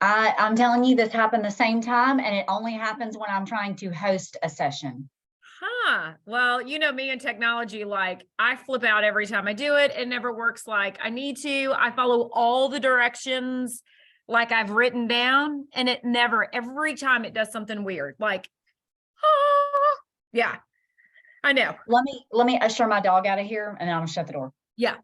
I'm telling you, this happened the same time, and it only happens when I'm trying to host a session. Huh. Well, you know me and technology, like I flip out every time I do it. It never works like I need to. I follow all the directions like I've written down, and it never, every time it does something weird. Like, yeah, I know. Let me usher my dog out of here, and then I'm gonna shut the door. Yeah.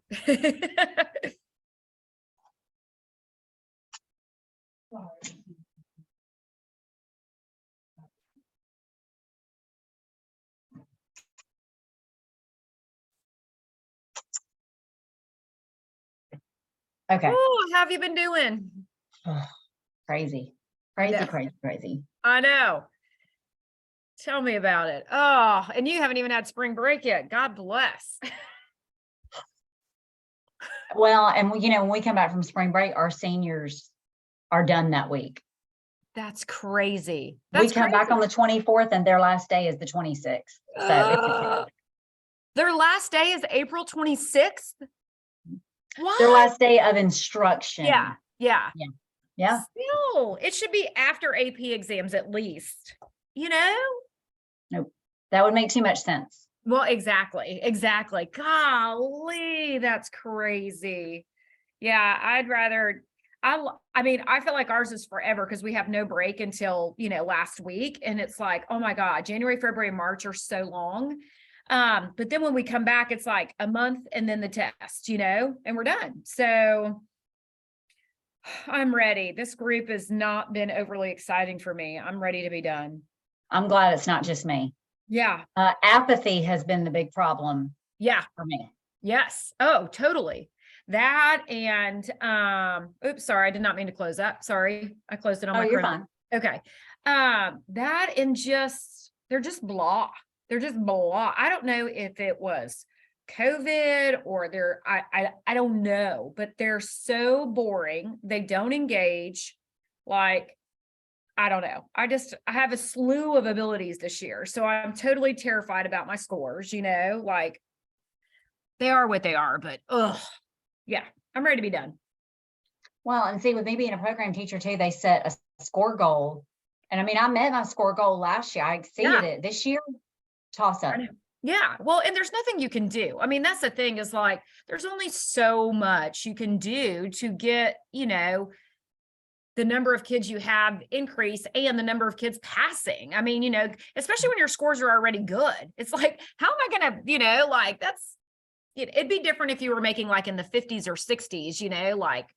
Okay. Oh, how have you been doing? Crazy. Yeah. Crazy. I know. Tell me about it. Oh, and you haven't even had spring break yet. God bless. Well, and when we come back from spring break, our seniors are done that week. That's crazy. We come back on the 24th, and their last day is the 26th. So their last day is April 26th. What? Their last day of instruction. Yeah. Still, it should be after AP exams at least. Nope. That would make too much sense. Well, exactly. Golly, that's crazy. Yeah, I'd rather. I mean, I feel like ours is forever because we have no break until, last week. And it's like, oh my God, January, February, March are so long. But then when we come back, it's like a month and then the test, and we're done. So I'm ready. This group has not been overly exciting for me. I'm ready to be done. I'm glad it's not just me. Yeah. Apathy has been the big problem. Yeah. For me. Yes. Oh, totally. That and, oops, sorry. I did not mean to close that. Sorry. I closed it on my you're fine. Okay. That and they're just blah. They're just blah. I don't know if it was COVID or I don't know, but they're so boring. They don't engage. Like, I don't know. I have a slew of abilities this year. So I'm totally terrified about my scores, like they are what they are, but yeah, I'm ready to be done. Well, and see, with me being a program teacher too, they set a score goal. And I mean, I met my score goal last year. I exceeded it. This year, toss up. Yeah. Well, and there's nothing you can do. I mean, that's the thing is like, there's only so much you can do to get, the number of kids you have increase and the number of kids passing. I mean, especially when your scores are already good. It's like, how am I going to, like it'd be different if you were making like in the 50s or 60s, like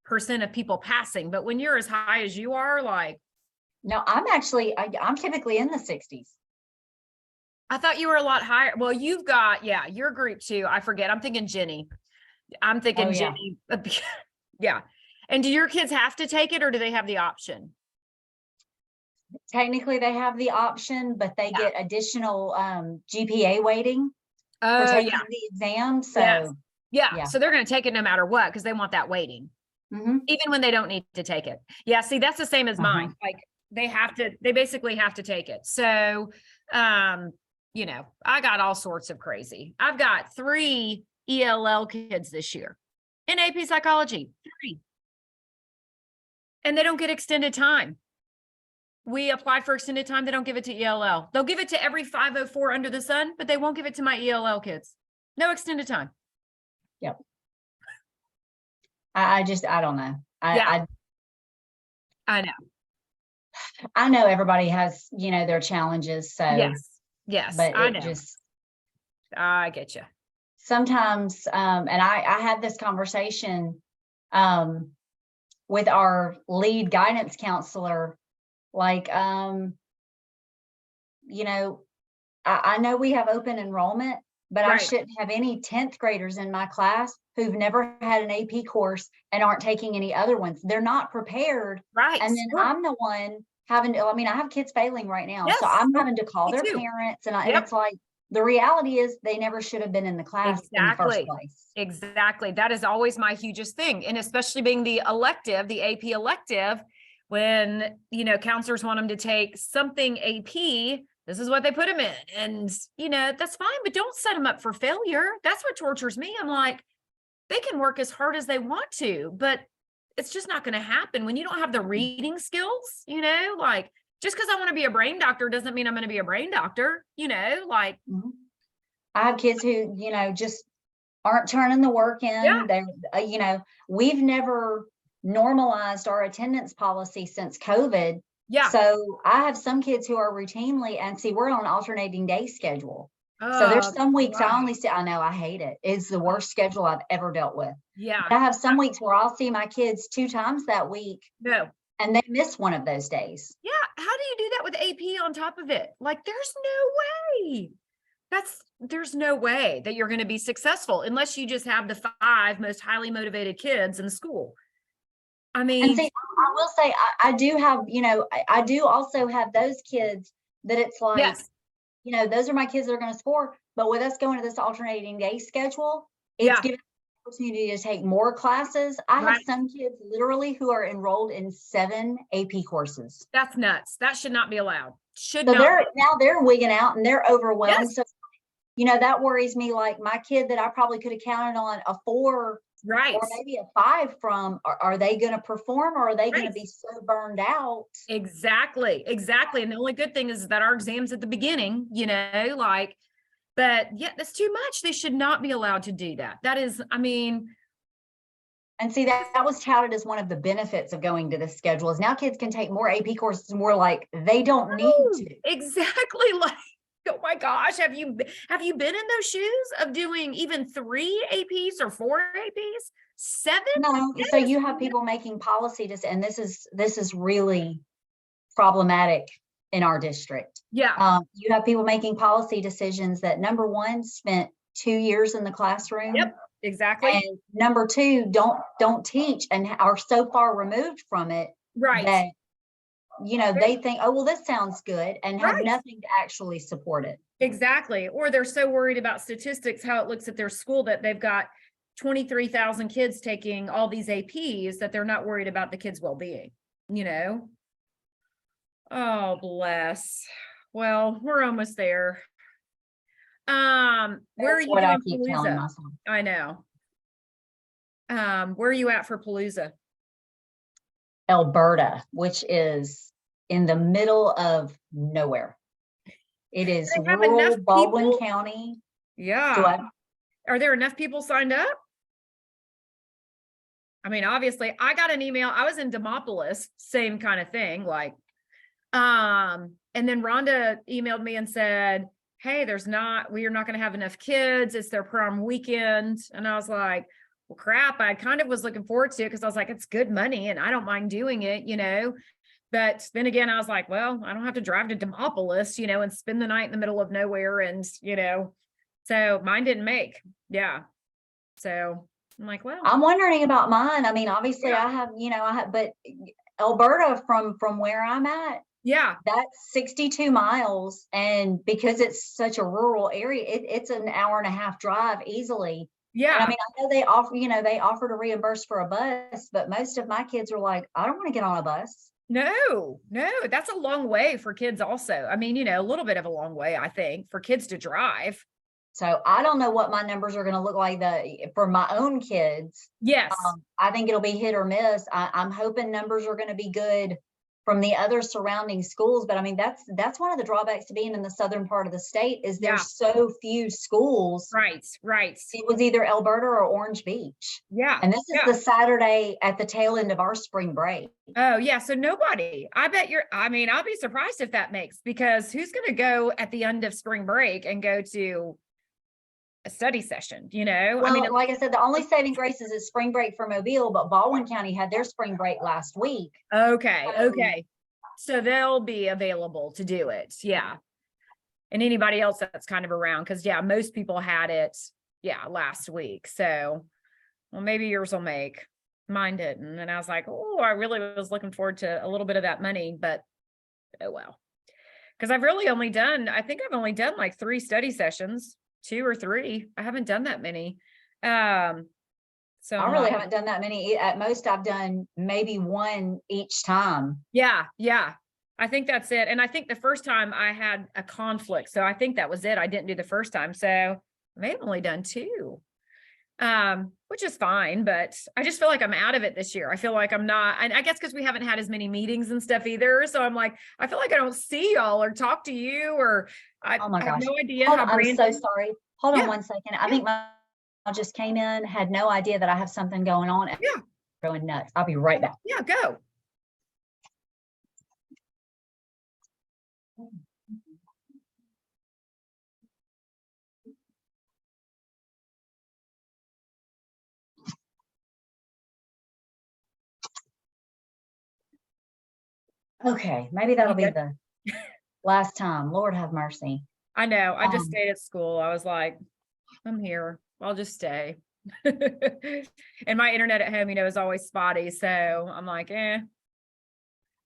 percent of people passing. But when you're as high as you are, like. No, I'm typically in the 60s. I thought you were a lot higher. Well, you've got, your group too. I forget. I'm thinking Jenny. Jenny. Yeah. And do your kids have to take it or do they have the option? Technically they have the option, but they get additional GPA weighting for taking the exam. So so they're going to take it no matter what, because they want that weighting, even when they don't need to take it. Yeah. See, that's the same as mine. Like they basically have to take it. So, I got all sorts of crazy. I've got 3 ELL kids this year in AP psychology, 3. And they don't get extended time. We applied for extended time. They don't give it to ELL. They'll give it to every 504 under the sun, but they won't give it to my ELL kids. No extended time. Yep. I don't know. I know. I know everybody has, their challenges. So yes, but I know. I get you. Sometimes, and I had this conversation, with our lead guidance counselor, like, I know we have open enrollment, but I shouldn't have any 10th graders in my class who've never had an AP course and aren't taking any other ones. They're not prepared. Right. And then I'm the one having to, I have kids failing right now. Yes. So I'm having to call their parents and it's like, the reality is they never should have been in the class in the first place. Exactly. That is always my hugest thing. And especially being the elective, the AP elective, when, counselors want them to take something AP, this is what they put them in. And, that's fine, but don't set them up for failure. That's what tortures me. I'm like, they can work as hard as they want to, but it's just not going to happen when you don't have the reading skills, like just because I want to be a brain doctor doesn't mean I'm going to be a brain doctor, like. I have kids who, just aren't turning the work in. Yeah. They're, we've never normalized our attendance policy since COVID. Yeah. So I have some kids who are routinely, and see, we're on an alternating day schedule. Oh, so there's some weeks wow. I only see, I know, I hate it. It's the worst schedule I've ever dealt with. Yeah. But I have some weeks where I'll see my kids 2 times that week. No. And they miss one of those days. Yeah. How do you do that with AP on top of it? Like, there's no way. There's no way that you're going to be successful unless you just have the 5 most highly motivated kids in the school. I mean, and see, I will say, I do have, I do also have those kids that it's like, yes. Those are my kids that are going to score. But with us going to this alternating day schedule, it's giving the opportunity to take more classes. I have some kids literally who are enrolled in 7 AP courses. That's nuts. That should not be allowed. So they're wigging out and they're overwhelmed. Yes. So, that worries me. Like my kid that I probably could have counted on a 4 or maybe a 5 from, are they going to perform, or are they going to be so burned out? Exactly. And the only good thing is that our exam's at the beginning, but yeah, that's too much. They should not be allowed to do that. That is, and see, that was touted as one of the benefits of going to this schedule is now kids can take more AP courses, and we're like, they don't need to. Exactly. Like, oh my gosh, have you been in those shoes of doing even 3 APs or 4 APs? 7? No. So you have people making policy and this is really problematic in our district. Yeah. You have people making policy decisions that, number 1, spent 2 years in the classroom. Yep, exactly. And number 2, don't teach and are so far removed from it. That they think, oh, well, this sounds good, and have nothing to actually support it. Exactly. Or they're so worried about statistics, how it looks at their school, that they've got 23,000 kids taking all these APs, that they're not worried about the kids' well-being, Oh, bless. Well, we're almost there. Where are you doing Palooza? I know. Where are you at for Palooza? Alberta, which is in the middle of nowhere. It is rural Baldwin County. Yeah. Are there enough people signed up? I mean, obviously, I got an email. I was in Demopolis, same kind of thing. Like, and then Rhonda emailed me and said, hey, we are not going to have enough kids. It's their prom weekend. And I was like, well, crap. I kind of was looking forward to it because I was like, it's good money and I don't mind doing it, But then again, I was like, well, I don't have to drive to Demopolis, and spend the night in the middle of nowhere. And, so mine didn't make. Yeah. So I'm like, well, I'm wondering about mine. I mean, obviously I have, but Alberta from where I'm at, that's 62 miles. And because it's such a rural area, it's an hour and a half drive easily. Yeah. And I mean, I know they offer to reimburse for a bus, but most of my kids are like, I don't want to get on a bus. No, that's a long way for kids also. I mean, a little bit of a long way, I think, for kids to drive. So I don't know what my numbers are going to look like for my own kids. Yes. I think it'll be hit or miss. I'm hoping numbers are going to be good from the other surrounding schools. But I mean, that's one of the drawbacks to being in the southern part of the state is there's so few schools. Right. It was either Alberta or Orange Beach. Yeah. And this is the Saturday at the tail end of our spring break. Oh, yeah. So nobody, I'll be surprised if that makes, because who's going to go at the end of spring break and go to a study session, Well, I mean, like I said, the only saving grace is spring break for Mobile, but Baldwin County had their spring break last week. Okay. So they'll be available to do it. Yeah. And anybody else that's kind of around, because most people had it, last week. So, well, maybe yours will make. Mine didn't. And I was like, oh, I really was looking forward to a little bit of that money, but oh well. Because I've only done like 3 study sessions. 2 or 3. I haven't done that many. So I really haven't done that many. At most, I've done maybe 1 each time. Yeah. I think that's it. And I think the first time I had a conflict. So I think that was it. I didn't do the first time. So I may have only done 2. which is fine, but I just feel like I'm out of it this year. I feel like I'm not, and I guess because we haven't had as many meetings and stuff either. So I'm like, I feel like I don't see y'all or talk to you, or Oh my I have gosh. no idea how I'm so sorry. Hold on Yeah. 1 second. I think my just came in, had no idea that I have something going on. Yeah. Going nuts. I'll be right back. Yeah, go. Okay, maybe that'll be the last time. Lord have mercy. I know. I just stayed at school. I was like, I'm here. I'll just stay. And my internet at home, is always spotty. So I'm like, eh.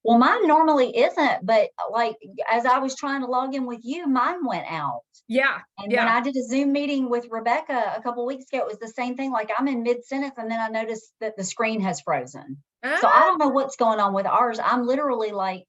Well, mine normally isn't, but like as I was trying to log in with you, mine went out. Yeah. And when I did a Zoom meeting with Rebecca a couple of weeks ago, it was the same thing. Like I'm in mid-sentence and then I noticed that the screen has frozen. So I don't know what's going on with ours. I'm literally like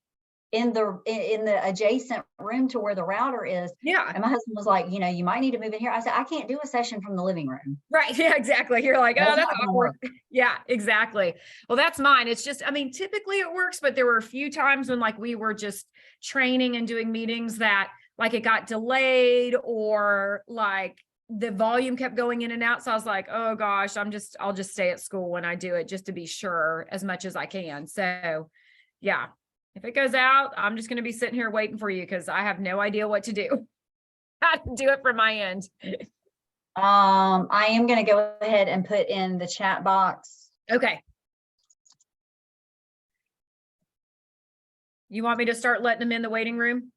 in the adjacent room to where the router is. Yeah. And my husband was like, you might need to move in here. I said, I can't do a session from the living room. Right. Yeah, exactly. You're like, oh, that's awkward. Yeah, exactly. Well, that's mine. It's just, typically it works, but there were a few times when like we were just training and doing meetings that like it got delayed or like the volume kept going in and out. So I was like, oh gosh, I'll just stay at school when I do it just to be sure as much as I can. So yeah. If it goes out, I'm just going to be sitting here waiting for you because I have no idea what to do. How to do it from my end. I am going to go ahead and put in the chat box. Okay. You want me to start letting them in the waiting room?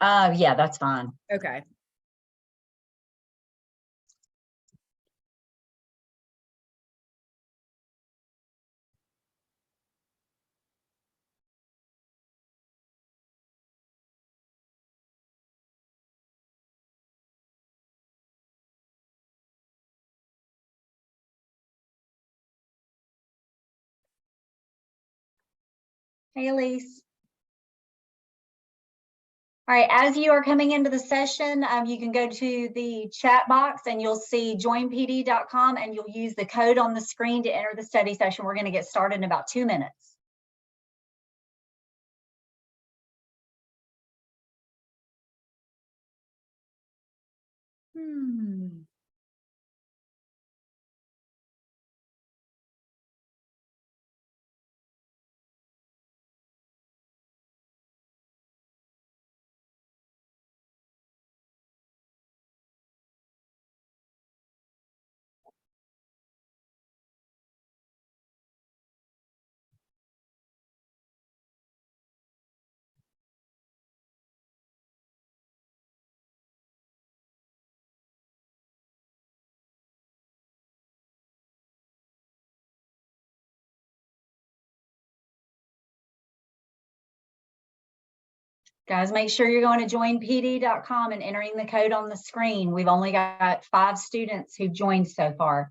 Yeah, that's fine. Okay. Hey, Elise. All right, as you are coming into the session, you can go to the chat box and you'll see joinpd.com and you'll use the code on the screen to enter the study session. We're going to get started in about 2 minutes. Guys, make sure you're going to joinpd.com and entering the code on the screen. We've only got 5 students who've joined so far.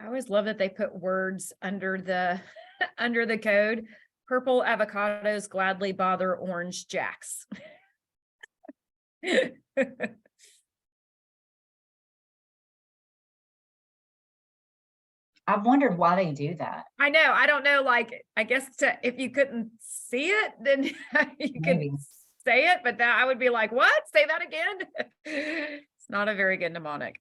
I always love that they put words under the under the code. Purple avocados gladly bother orange jacks. I've wondered why they do that. I know. I don't know. Like, I guess if you couldn't see it, then you could say it, but that I would be like, what? Say that again. It's not a very good mnemonic.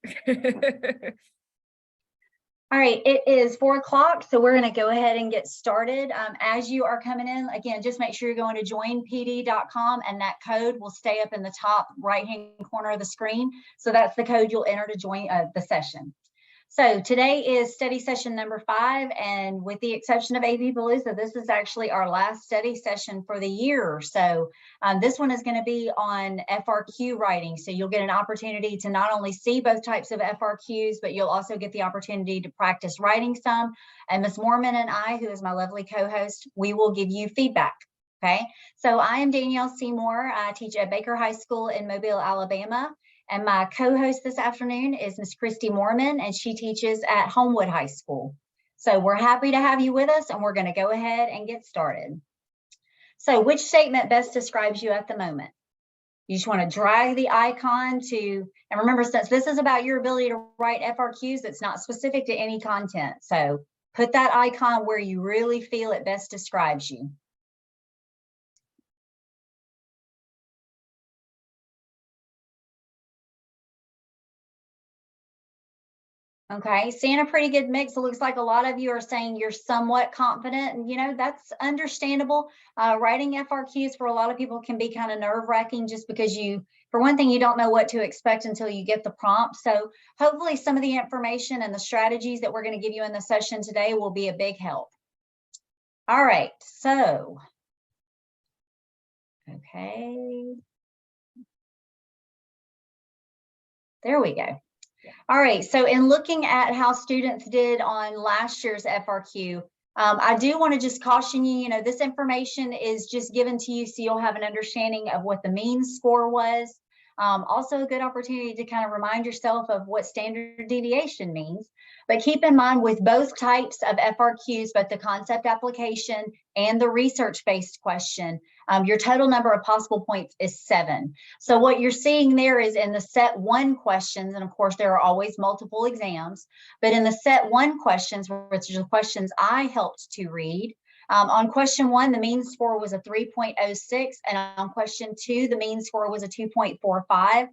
All right, it is 4 o'clock, so we're going to go ahead and get started. As you are coming in, again, just make sure you're going to joinpd.com and that code will stay up in the top right-hand corner of the screen. So that's the code you'll enter to join the session. So today is study session number 5, and with the exception of AV Palooza, this is actually our last study session for the year. So this one is going to be on FRQ writing. So you'll get an opportunity to not only see both types of FRQs, but you'll also get the opportunity to practice writing some. And Ms. Mormon and I, who is my lovely co-host, we will give you feedback. Okay, so I am Danielle Seymour. I teach at Baker High School in Mobile, Alabama. And my co-host this afternoon is Ms. Christy Mormon, and she teaches at Homewood High School. So we're happy to have you with us, and we're going to go ahead and get started. So which statement best describes you at the moment? You just want to drag the icon to, and remember, since this is about your ability to write FRQs, it's not specific to any content. So put that icon where you really feel it best describes you. Okay, seeing a pretty good mix. It looks like a lot of you are saying you're somewhat confident, and that's understandable. Writing FRQs for a lot of people can be kind of nerve-wracking, just because for one thing, you don't know what to expect until you get the prompt. So hopefully some of the information and the strategies that we're going to give you in the session today will be a big help. All right, so, okay. There we go. All right, so in looking at how students did on last year's FRQ, I do want to just caution you, this information is just given to you so you'll have an understanding of what the mean score was. Also a good opportunity to kind of remind yourself of what standard deviation means. But keep in mind, with both types of FRQs, both the concept application and the research-based question, your total number of possible points is 7. So what you're seeing there is in the set 1 questions, and of course there are always multiple exams, but in the set 1 questions, which are the questions I helped to read, on question 1, the mean score was a 3.06, and on question 2, the mean score was a 2.45.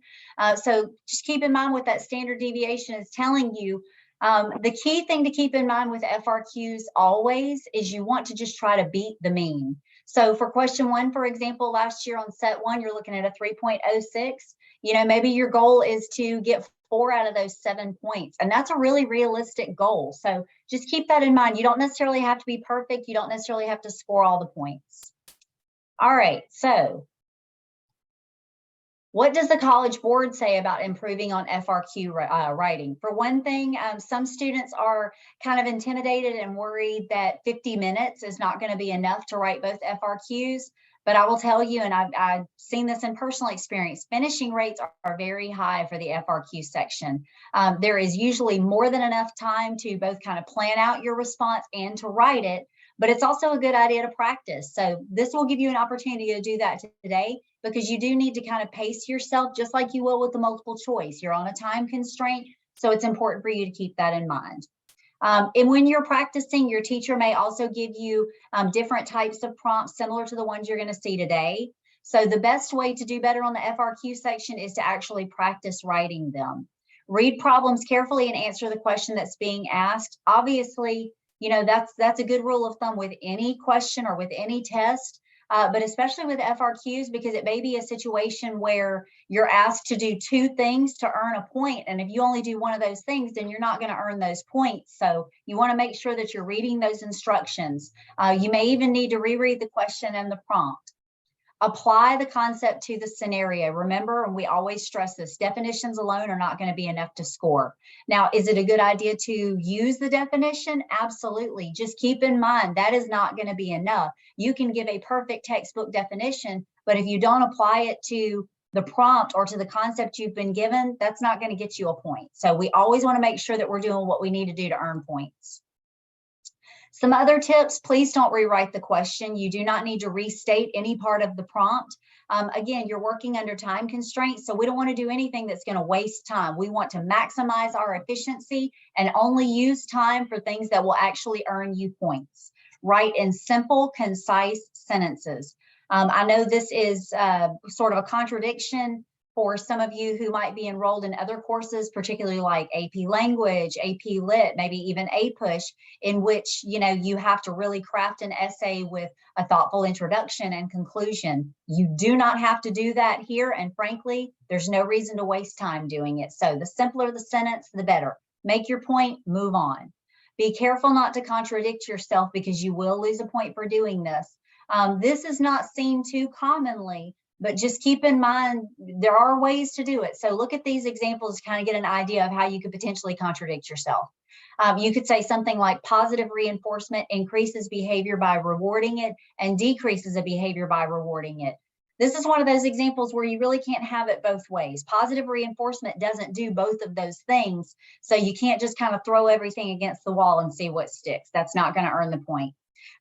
So just keep in mind what that standard deviation is telling you. The key thing to keep in mind with FRQs always is you want to just try to beat the mean. So for question 1, for example, last year on set 1, you're looking at a 3.06. Maybe your goal is to get 4 out of those 7 points, and that's a really realistic goal. So just keep that in mind. You don't necessarily have to be perfect. You don't necessarily have to score all the points. All right, so what does the College Board say about improving on FRQ writing? For one thing, some students are kind of intimidated and worried that 50 minutes is not going to be enough to write both FRQs. But I will tell you, and I've seen this in personal experience, finishing rates are very high for the FRQ section. There is usually more than enough time to both kind of plan out your response and to write it, but it's also a good idea to practice. So this will give you an opportunity to do that today, because you do need to kind of pace yourself just like you will with the multiple choice. You're on a time constraint, so it's important for you to keep that in mind. And when you're practicing, your teacher may also give you different types of prompts similar to the ones you're going to see today. So the best way to do better on the FRQ section is to actually practice writing them. Read problems carefully and answer the question that's being asked. Obviously, that's a good rule of thumb with any question or with any test. But especially with FRQs, because it may be a situation where you're asked to do 2 things to earn a point. And if you only do one of those things, then you're not going to earn those points. So you want to make sure that you're reading those instructions. You may even need to reread the question and the prompt. Apply the concept to the scenario. Remember, and we always stress this, definitions alone are not going to be enough to score. Now, is it a good idea to use the definition? Absolutely. Just keep in mind that is not going to be enough. You can give a perfect textbook definition, but if you don't apply it to the prompt or to the concept you've been given, that's not going to get you a point. So we always want to make sure that we're doing what we need to do to earn points. Some other tips: please don't rewrite the question. You do not need to restate any part of the prompt. Again, you're working under time constraints, so we don't want to do anything that's going to waste time. We want to maximize our efficiency and only use time for things that will actually earn you points. Write in simple, concise sentences. I know this is sort of a contradiction for some of you who might be enrolled in other courses, particularly like AP Language, AP Lit, maybe even APUSH, in which you have to really craft an essay with a thoughtful introduction and conclusion. You do not have to do that here, and frankly, there's no reason to waste time doing it. So the simpler the sentence, the better. Make your point, move on. Be careful not to contradict yourself, because you will lose a point for doing this. This is not seen too commonly, but just keep in mind, there are ways to do it. So look at these examples to kind of get an idea of how you could potentially contradict yourself. You could say something like, positive reinforcement increases behavior by rewarding it and decreases a behavior by rewarding it. This is one of those examples where you really can't have it both ways. Positive reinforcement doesn't do both of those things. So you can't just kind of throw everything against the wall and see what sticks. That's not going to earn the point.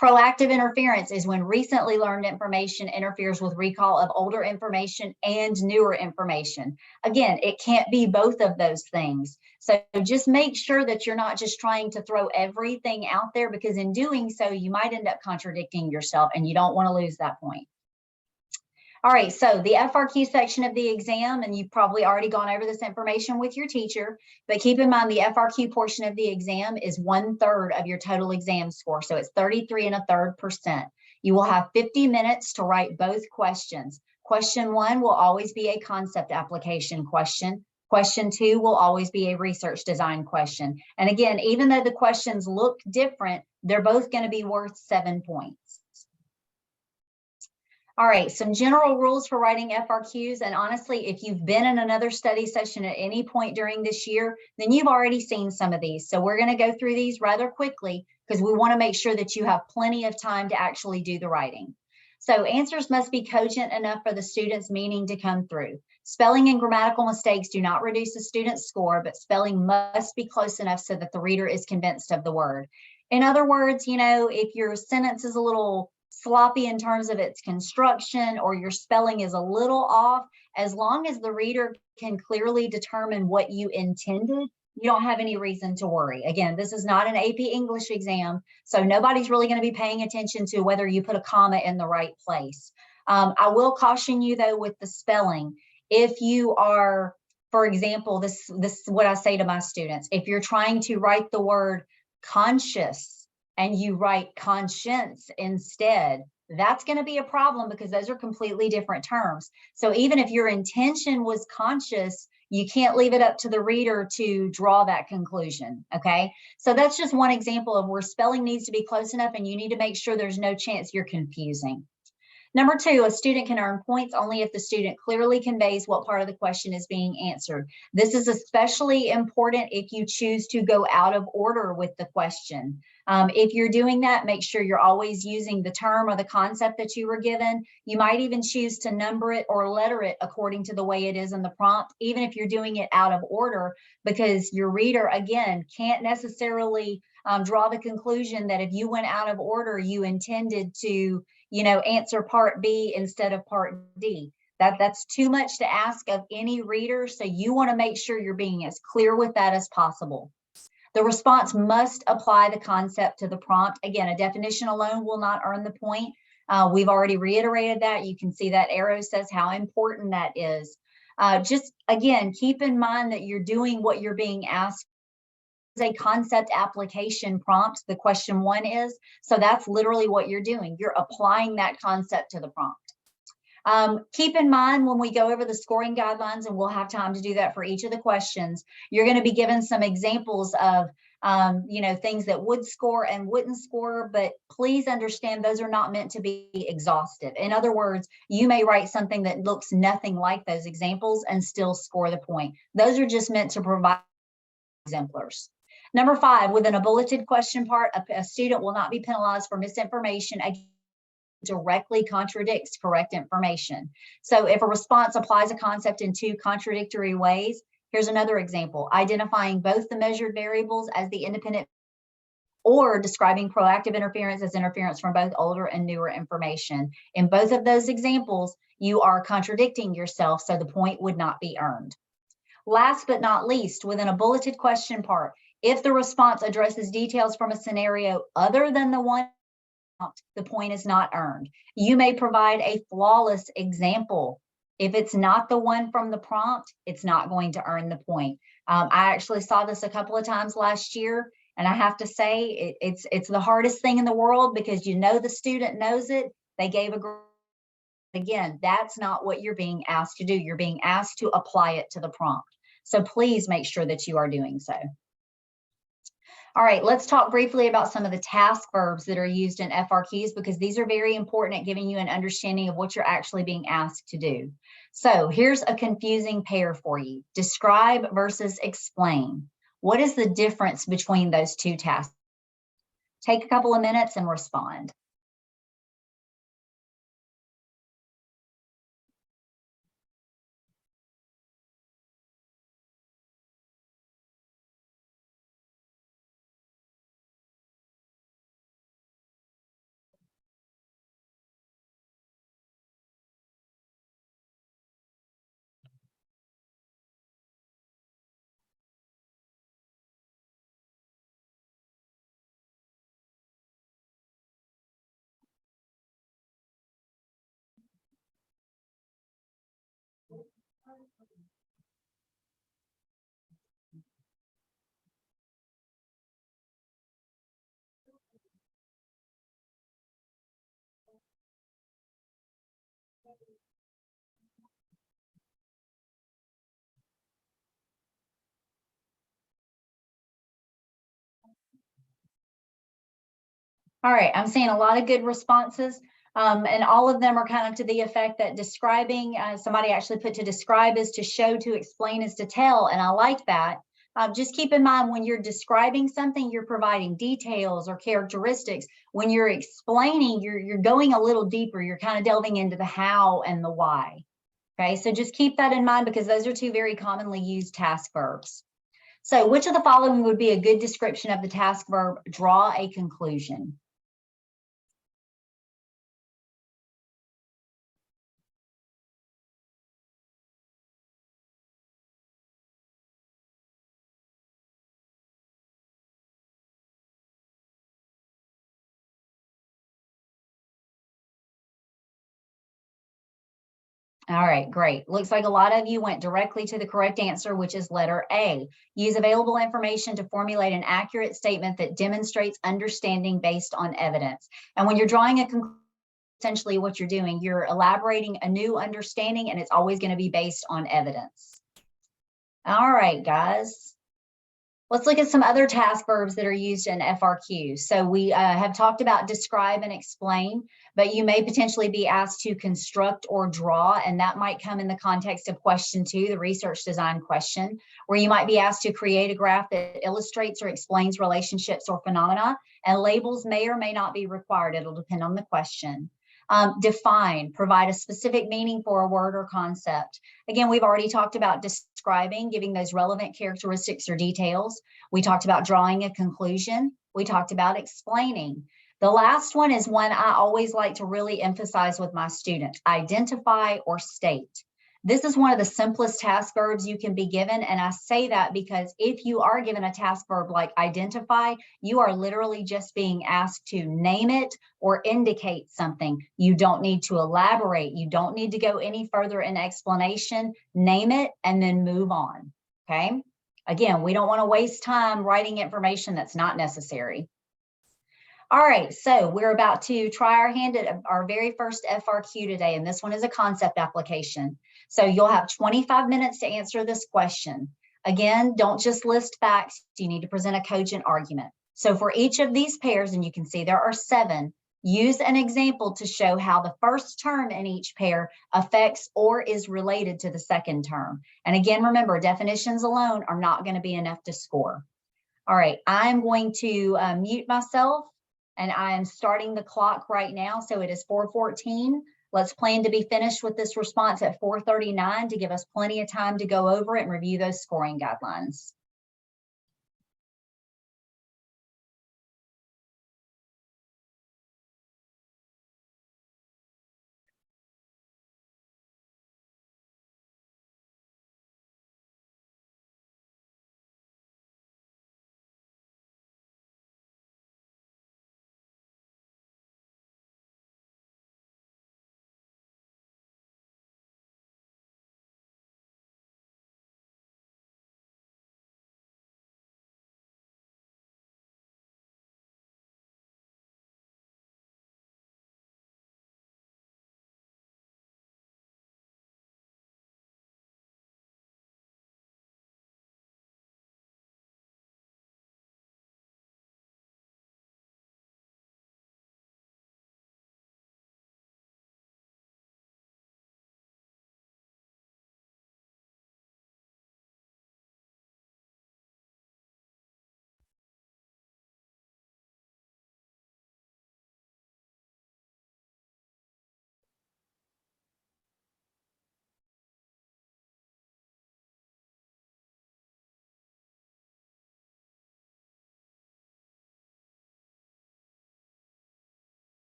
Proactive interference is when recently learned information interferes with recall of older information and newer information. Again, it can't be both of those things. So just make sure that you're not just trying to throw everything out there, because in doing so, you might end up contradicting yourself and you don't want to lose that point. All right, so the FRQ section of the exam, and you've probably already gone over this information with your teacher, but keep in mind the FRQ portion of the exam is 1/3 of your total exam score. So it's 33 1/3%. You will have 50 minutes to write both questions. Question 1 will always be a concept application question. Question 2 will always be a research design question. And again, even though the questions look different, they're both going to be worth 7 points. All right, some general rules for writing FRQs. And honestly, if you've been in another study session at any point during this year, then you've already seen some of these. So we're going to go through these rather quickly because we want to make sure that you have plenty of time to actually do the writing. So answers must be cogent enough for the student's meaning to come through. Spelling and grammatical mistakes do not reduce the student's score, but spelling must be close enough so that the reader is convinced of the word. In other words, if your sentence is a little sloppy in terms of its construction or your spelling is a little off, as long as the reader can clearly determine what you intended, you don't have any reason to worry. Again, this is not an AP English exam, so nobody's really going to be paying attention to whether you put a comma in the right place. I will caution you though with the spelling. If you are, for example, this is what I say to my students, if you're trying to write the word conscious and you write conscience instead, that's going to be a problem because those are completely different terms. So even if your intention was conscious, you can't leave it up to the reader to draw that conclusion, okay? So that's just one example of where spelling needs to be close enough and you need to make sure there's no chance you're confusing. Number 2, a student can earn points only if the student clearly conveys what part of the question is being answered. This is especially important if you choose to go out of order with the question. If you're doing that, make sure you're always using the term or the concept that you were given. You might even choose to number it or letter it according to the way it is in the prompt, even if you're doing it out of order, because your reader, again, can't necessarily draw the conclusion that if you went out of order, you intended to answer part B instead of part D. That's too much to ask of any reader. So you want to make sure you're being as clear with that as possible. The response must apply the concept to the prompt. Again, a definition alone will not earn the point. We've already reiterated that. You can see that arrow says how important that is. Just again, keep in mind that you're doing what you're being asked. A concept application prompt, the question 1 is. So that's literally what you're doing. You're applying that concept to the prompt. Keep in mind when we go over the scoring guidelines, and we'll have time to do that for each of the questions, you're going to be given some examples of things that would score and wouldn't score, but please understand those are not meant to be exhaustive. In other words, you may write something that looks nothing like those examples and still score the point. Those are just meant to provide exemplars. Number 5, within a bulleted question part, a student will not be penalized for misinformation directly contradicts correct information. So if a response applies a concept in 2 contradictory ways, here's another example: identifying both the measured variables as the independent or describing proactive interference as interference from both older and newer information. In both of those examples, you are contradicting yourself, so the point would not be earned. Last but not least, within a bulleted question part, if the response addresses details from a scenario other than the one, the point is not earned. You may provide a flawless example. If it's not the one from the prompt, it's not going to earn the point. I actually saw this a couple of times last year, and I have to say it's the hardest thing in the world because the student knows it. They gave a grade. Again, that's not what you're being asked to do. You're being asked to apply it to the prompt. So please make sure that you are doing so. All right, let's talk briefly about some of the task verbs that are used in FRQs, because these are very important at giving you an understanding of what you're actually being asked to do. So here's a confusing pair for you: describe versus explain. What is the difference between those 2 tasks? Take a couple of minutes and respond. All right, I'm seeing a lot of good responses. And all of them are kind of to the effect that describing, somebody actually put to describe is to show, to explain is to tell. And I like that. Just keep in mind when you're describing something, you're providing details or characteristics. When you're explaining, you're going a little deeper. You're kind of delving into the how and the why. Okay, so just keep that in mind because those are two very commonly used task verbs. So which of the following would be a good description of the task verb draw a conclusion? All right, great. Looks like a lot of you went directly to the correct answer, which is letter A. Use available information to formulate an accurate statement that demonstrates understanding based on evidence. And when you're drawing a conclusion, essentially what you're doing, you're elaborating a new understanding, and it's always going to be based on evidence. All right, guys. Let's look at some other task verbs that are used in FRQ. So we have talked about describe and explain, but you may potentially be asked to construct or draw, and that might come in the context of question 2, the research design question, where you might be asked to create a graph that illustrates or explains relationships or phenomena, and labels may or may not be required. It'll depend on the question. Define, provide a specific meaning for a word or concept. Again, we've already talked about describing, giving those relevant characteristics or details. We talked about drawing a conclusion. We talked about explaining. The last one is one I always like to really emphasize with my students: identify or state. This is one of the simplest task verbs you can be given. And I say that because if you are given a task verb like identify, you are literally just being asked to name it or indicate something. You don't need to elaborate. You don't need to go any further in explanation. Name it and then move on. Okay. Again, we don't want to waste time writing information that's not necessary. All right, so we're about to try our hand at our very first FRQ today, and this one is a concept application. So you'll have 25 minutes to answer this question. Again, don't just list facts, you need to present a cogent argument. So for each of these pairs, and you can see there are 7, use an example to show how the first term in each pair affects or is related to the second term. And again, remember, definitions alone are not going to be enough to score. All right, I'm going to mute myself. And I am starting the clock right now. So it is 4:14. Let's plan to be finished with this response at 4:39 to give us plenty of time to go over it and review those scoring guidelines.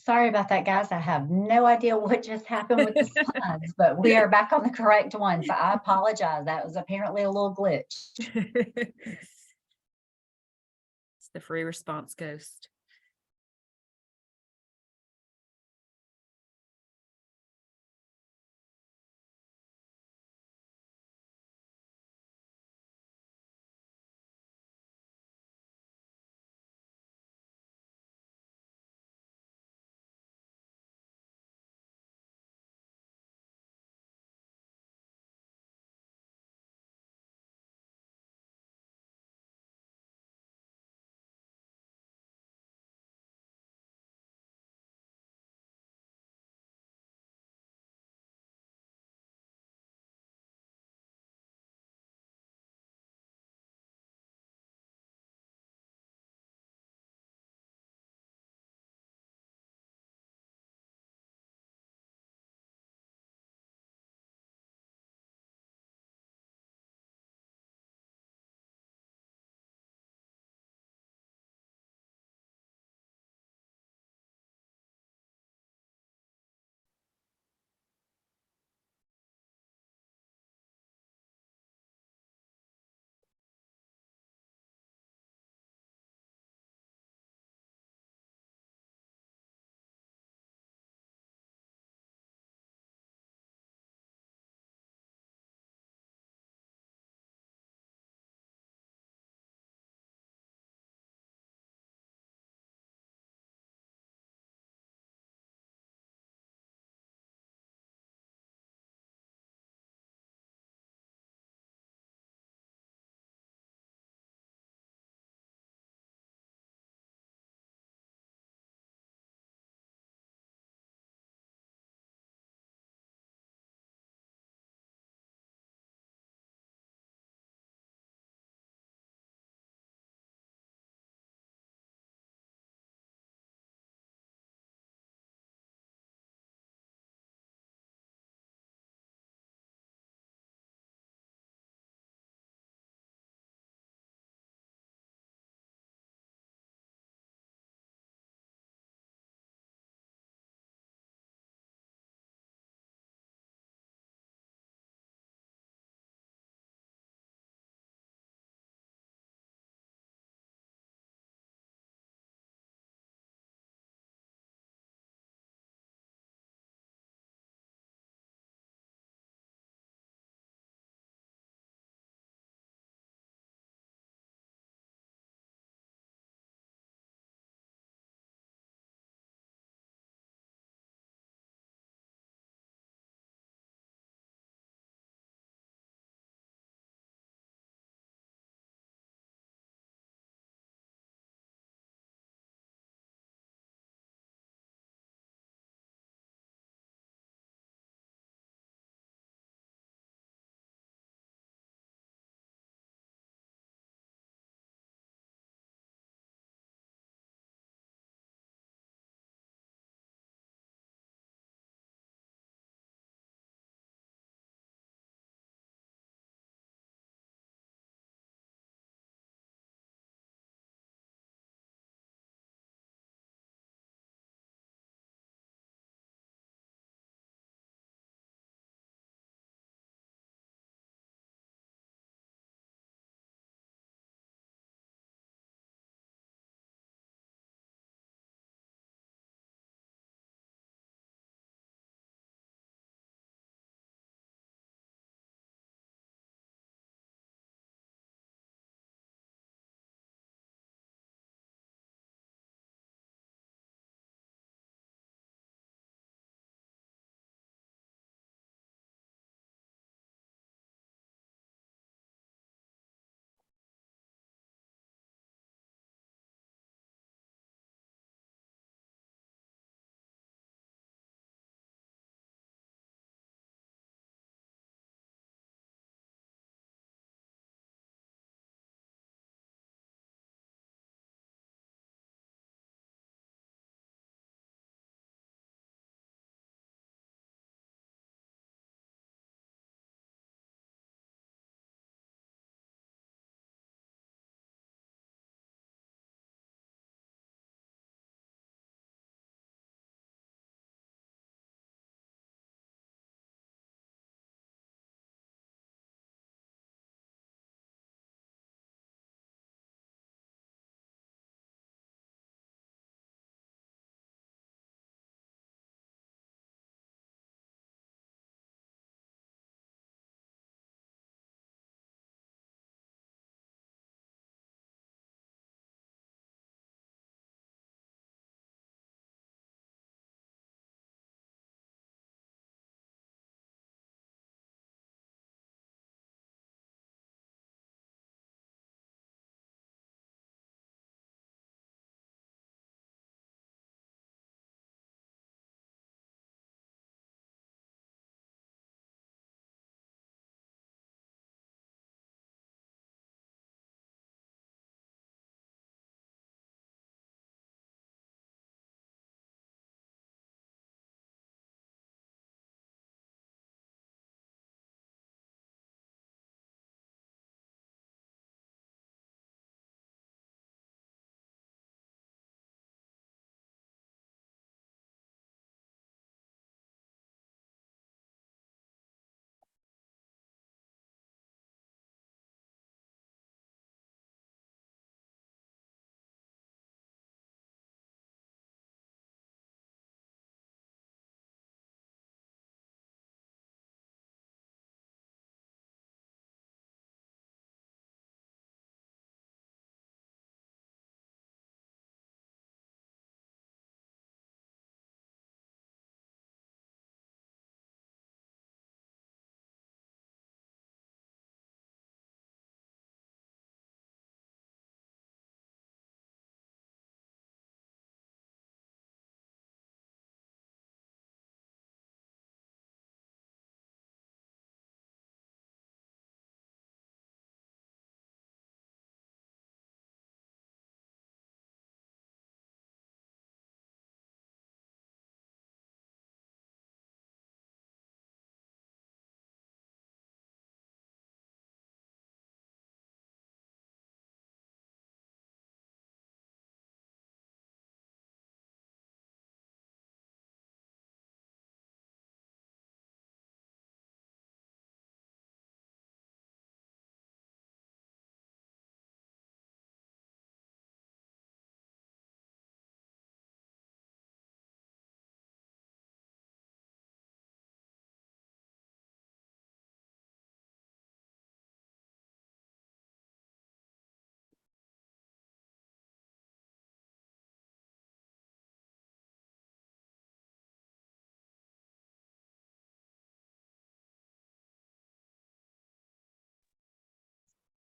Sorry about that, guys. I have no idea what just happened with the slides, but we are back on the correct one. So I apologize. That was apparently a little glitch. It's the free response ghost.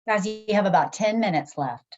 Guys, you have about 10 minutes left.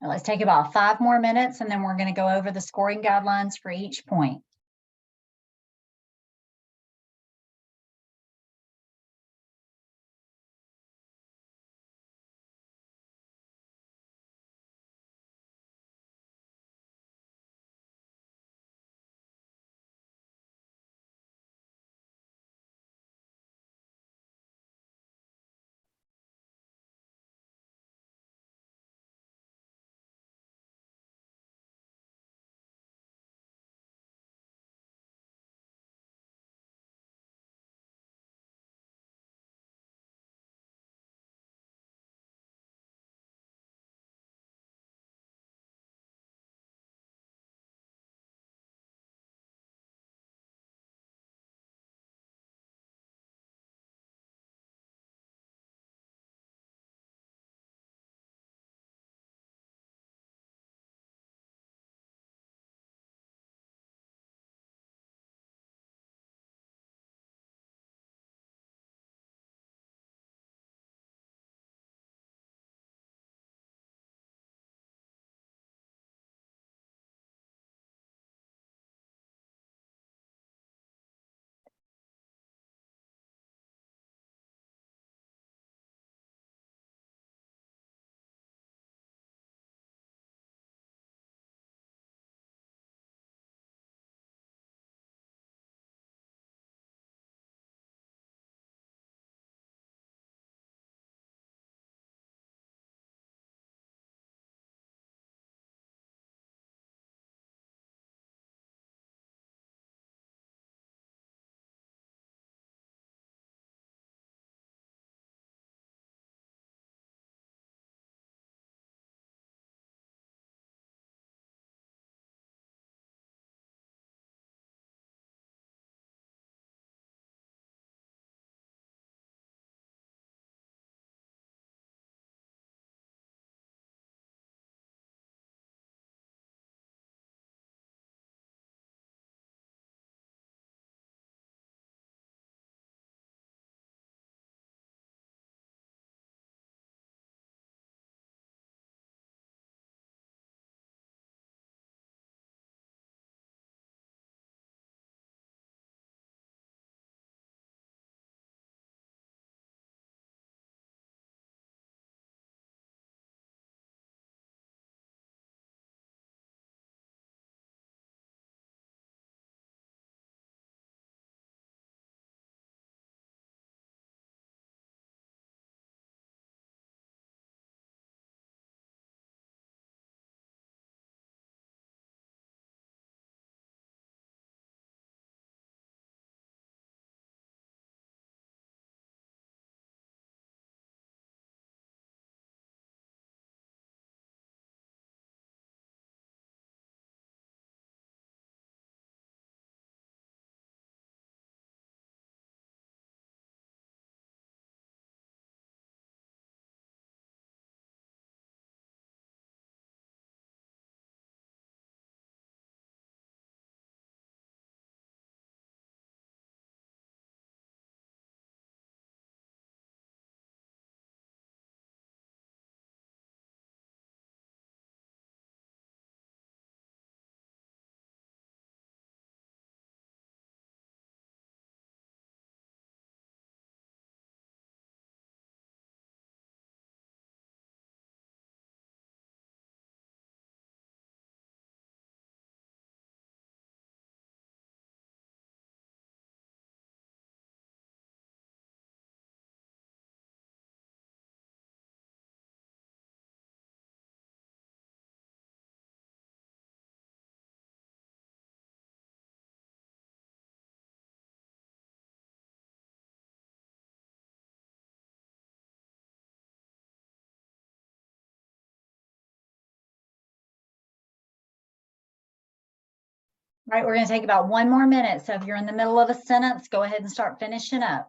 Now let's take about 5 more minutes, and then we're going to go over the scoring guidelines for each point. All right, we're going to take about 1 more minute. So if you're in the middle of a sentence, go ahead and start finishing up.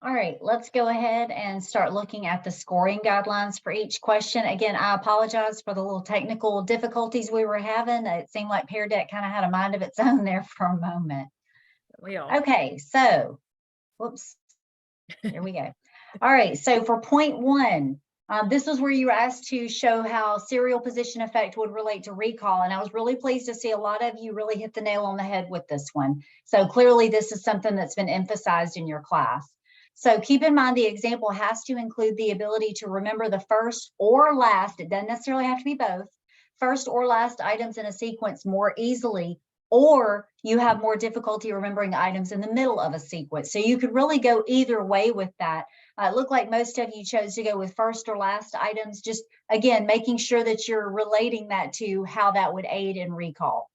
All right, let's go ahead and start looking at the scoring guidelines for each question. Again, I apologize for the little technical difficulties we were having. It seemed like Pear Deck kind of had a mind of its own there for a moment. Okay, so, whoops, here we go. All right, so for point 1, this was where you were asked to show how serial position effect would relate to recall. And I was really pleased to see a lot of you really hit the nail on the head with this one. So clearly this is something that's been emphasized in your class. So keep in mind the example has to include the ability to remember the first or last, it doesn't necessarily have to be both, first or last items in a sequence more easily, or you have more difficulty remembering items in the middle of a sequence. So you could really go either way with that. It looked like most of you chose to go with first or last items, just again, making sure that you're relating that to how that would aid in recall.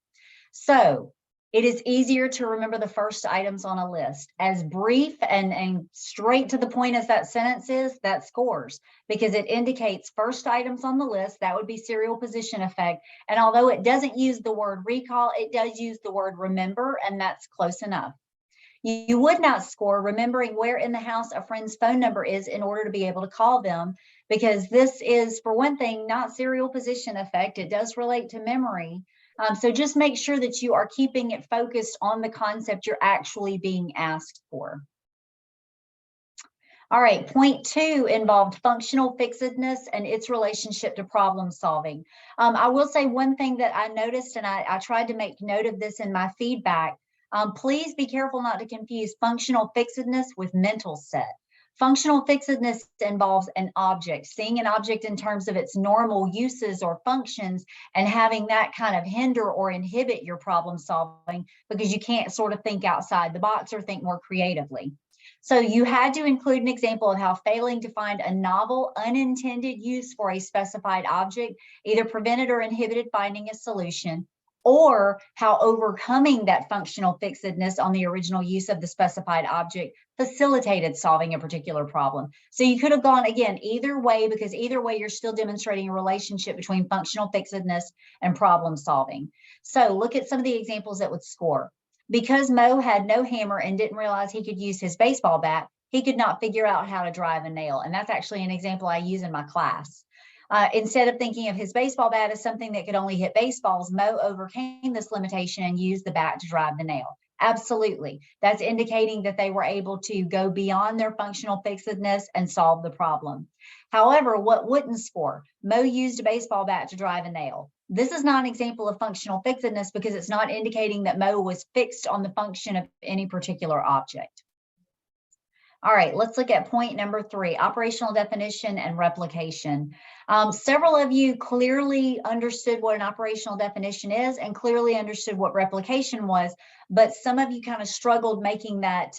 So it is easier to remember the first items on a list. As brief and straight to the point as that sentence is, that scores, because it indicates first items on the list. That would be serial position effect. And although it doesn't use the word recall, it does use the word remember, and that's close enough. You would not score remembering where in the house a friend's phone number is in order to be able to call them, because this is, for one thing, not serial position effect. It does relate to memory. So just make sure that you are keeping it focused on the concept you're actually being asked for. All right, point 2 involved functional fixedness and its relationship to problem solving. I will say one thing that I noticed, and I tried to make note of this in my feedback. Please be careful not to confuse functional fixedness with mental set. Functional fixedness involves an object, seeing an object in terms of its normal uses or functions, and having that kind of hinder or inhibit your problem solving because you can't sort of think outside the box or think more creatively. So you had to include an example of how failing to find a novel, unintended use for a specified object either prevented or inhibited finding a solution, or how overcoming that functional fixedness on the original use of the specified object facilitated solving a particular problem. So you could have gone, again, either way, because either way, you're still demonstrating a relationship between functional fixedness and problem solving. So look at some of the examples that would score. Because Mo had no hammer and didn't realize he could use his baseball bat, he could not figure out how to drive a nail. And that's actually an example I use in my class. Instead of thinking of his baseball bat as something that could only hit baseballs, Mo overcame this limitation and used the bat to drive the nail. Absolutely. That's indicating that they were able to go beyond their functional fixedness and solve the problem. However, what wouldn't score? Mo used a baseball bat to drive a nail. This is not an example of functional fixedness because it's not indicating that Mo was fixed on the function of any particular object. All right, let's look at point number 3, operational definition and replication. Several of you clearly understood what an operational definition is and clearly understood what replication was, but some of you kind of struggled making that,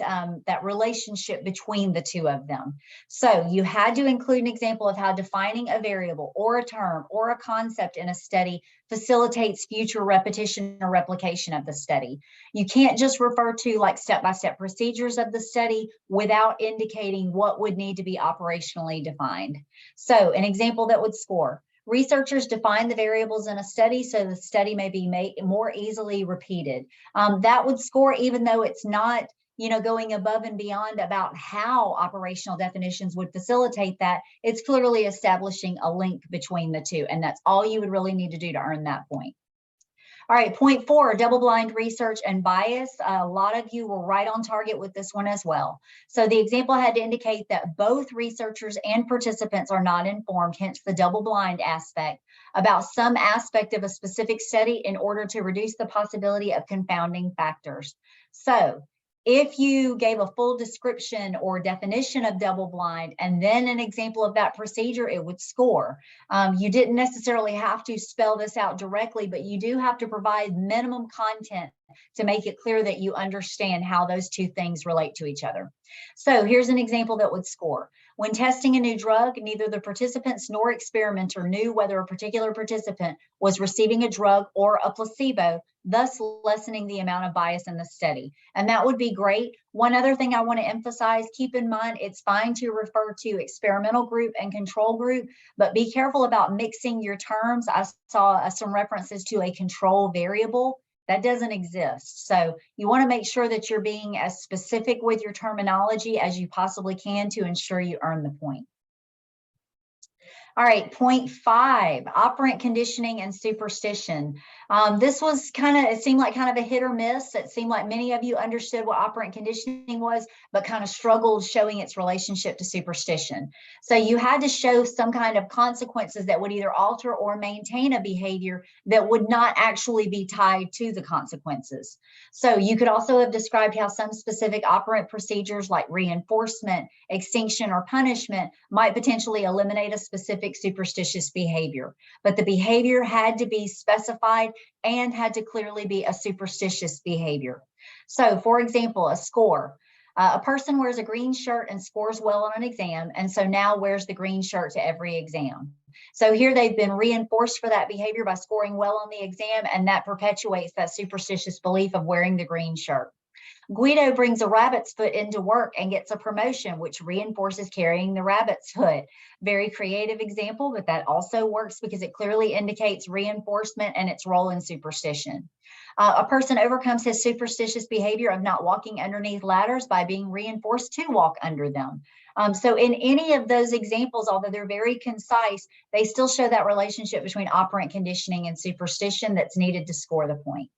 that relationship between the two of them. So you had to include an example of how defining a variable or a term or a concept in a study facilitates future repetition or replication of the study. You can't just refer to like step-by-step procedures of the study without indicating what would need to be operationally defined. So an example that would score: researchers define the variables in a study so the study may be made more easily repeated. That would score even though it's not, you know, going above and beyond about how operational definitions would facilitate that. It's clearly establishing a link between the two, and that's all you would really need to do to earn that point. All right, point 4, double-blind research and bias. A lot of you were right on target with this one as well. So the example had to indicate that both researchers and participants are not informed, hence the double-blind aspect, about some aspect of a specific study in order to reduce the possibility of confounding factors. So If you gave a full description or definition of double blind and then an example of that procedure, it would score. You didn't necessarily have to spell this out directly, but you do have to provide minimum content to make it clear that you understand how those two things relate to each other. So here's an example that would score. When testing a new drug, neither the participants nor experimenter knew whether a particular participant was receiving a drug or a placebo, thus lessening the amount of bias in the study. And that would be great. One other thing I want to emphasize, keep in mind, it's fine to refer to experimental group and control group, but be careful about mixing your terms. I saw some references to a control variable. That doesn't exist. So you want to make sure that you're being as specific with your terminology as you possibly can to ensure you earn the point. All right, point 5, operant conditioning and superstition. This was it seemed like kind of a hit or miss. It seemed like many of you understood what operant conditioning was, but kind of struggled showing its relationship to superstition. So you had to show some kind of consequences that would either alter or maintain a behavior that would not actually be tied to the consequences. So you could also have described how some specific operant procedures like reinforcement, extinction, or punishment might potentially eliminate a specific superstitious behavior, but the behavior had to be specified and had to clearly be a superstitious behavior. So for example, a score. A person wears a green shirt and scores well on an exam, and so now wears the green shirt to every exam. So here they've been reinforced for that behavior by scoring well on the exam, and that perpetuates that superstitious belief of wearing the green shirt. Guido brings a rabbit's foot into work and gets a promotion, which reinforces carrying the rabbit's foot. Very creative example, but that also works because it clearly indicates reinforcement and its role in superstition. A person overcomes his superstitious behavior of not walking underneath ladders by being reinforced to walk under them. So in any of those examples, although they're very concise, they still show that relationship between operant conditioning and superstition that's needed to score the point.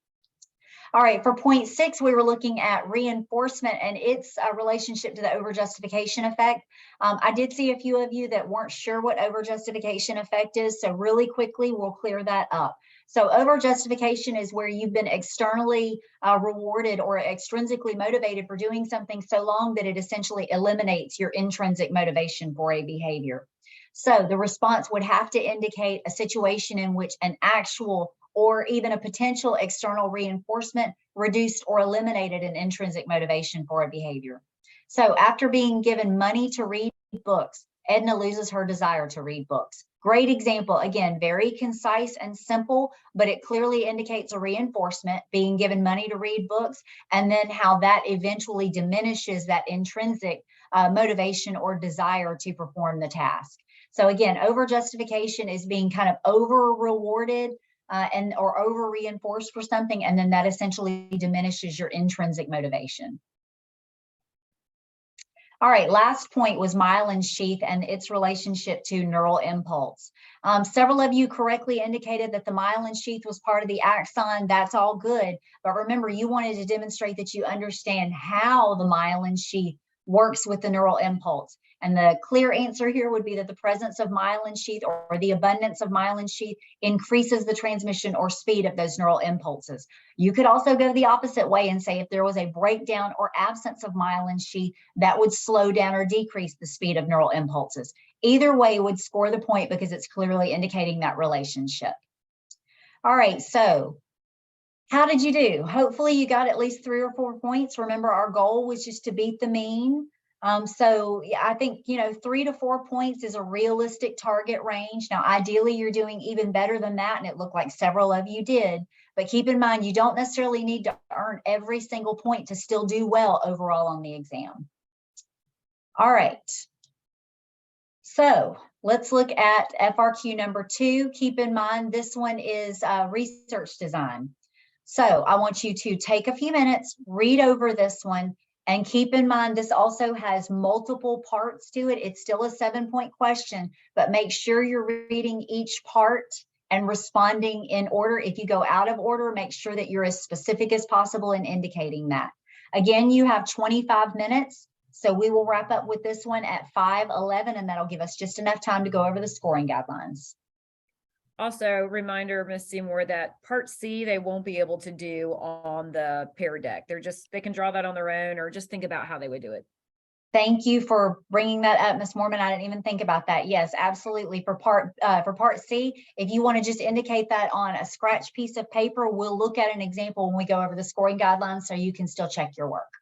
All right, for point 6, we were looking at reinforcement and its relationship to the overjustification effect. I did see a few of you that weren't sure what overjustification effect is, so really quickly, we'll clear that up. So overjustification is where you've been externally rewarded or extrinsically motivated for doing something so long that it essentially eliminates your intrinsic motivation for a behavior. So the response would have to indicate a situation in which an actual or even a potential external reinforcement reduced or eliminated an intrinsic motivation for a behavior. So after being given money to read books, Edna loses her desire to read books. Great example, again, very concise and simple, but it clearly indicates a reinforcement, being given money to read books, and then how that eventually diminishes that intrinsic motivation or desire to perform the task. So again, overjustification is being kind of over-rewarded or over reinforced for something, and then that essentially diminishes your intrinsic motivation. All right, last point was myelin sheath and its relationship to neural impulse. Several of you correctly indicated that the myelin sheath was part of the axon. That's all good, but remember, you wanted to demonstrate that you understand how the myelin sheath works with the neural impulse. And the clear answer here would be that the presence of myelin sheath or the abundance of myelin sheath increases the transmission or speed of those neural impulses. You could also go the opposite way and say if there was a breakdown or absence of myelin sheath, that would slow down or decrease the speed of neural impulses. Either way would score the point because it's clearly indicating that relationship. All right, so how did you do? Hopefully you got at least 3 or 4 points. Remember, our goal was just to beat the mean. So yeah, I think, 3 to 4 points is a realistic target range. Now, ideally, you're doing even better than that, and it looked like several of you did. But keep in mind, you don't necessarily need to earn every single point to still do well overall on the exam. All right. So let's look at FRQ number 2. Keep in mind, this one is research design. So I want you to take a few minutes, read over this one, and keep in mind, this also has multiple parts to it. It's still a 7-point question, but make sure you're reading each part and responding in order. If you go out of order, make sure that you're as specific as possible in indicating that. Again, you have 25 minutes, so we will wrap up with this one at 5:11, and that'll give us just enough time to go over the scoring guidelines. Also, reminder, Miss Seymour, that Part C, they won't be able to do on the pair deck. They can draw that on their own, or just think about how they would do it. Thank you for bringing that up, Ms. Mormon. I didn't even think about that. Yes, absolutely. For part C, if you want to just indicate that on a scratch piece of paper, we'll look at an example when we go over the scoring guidelines so you can still check your work.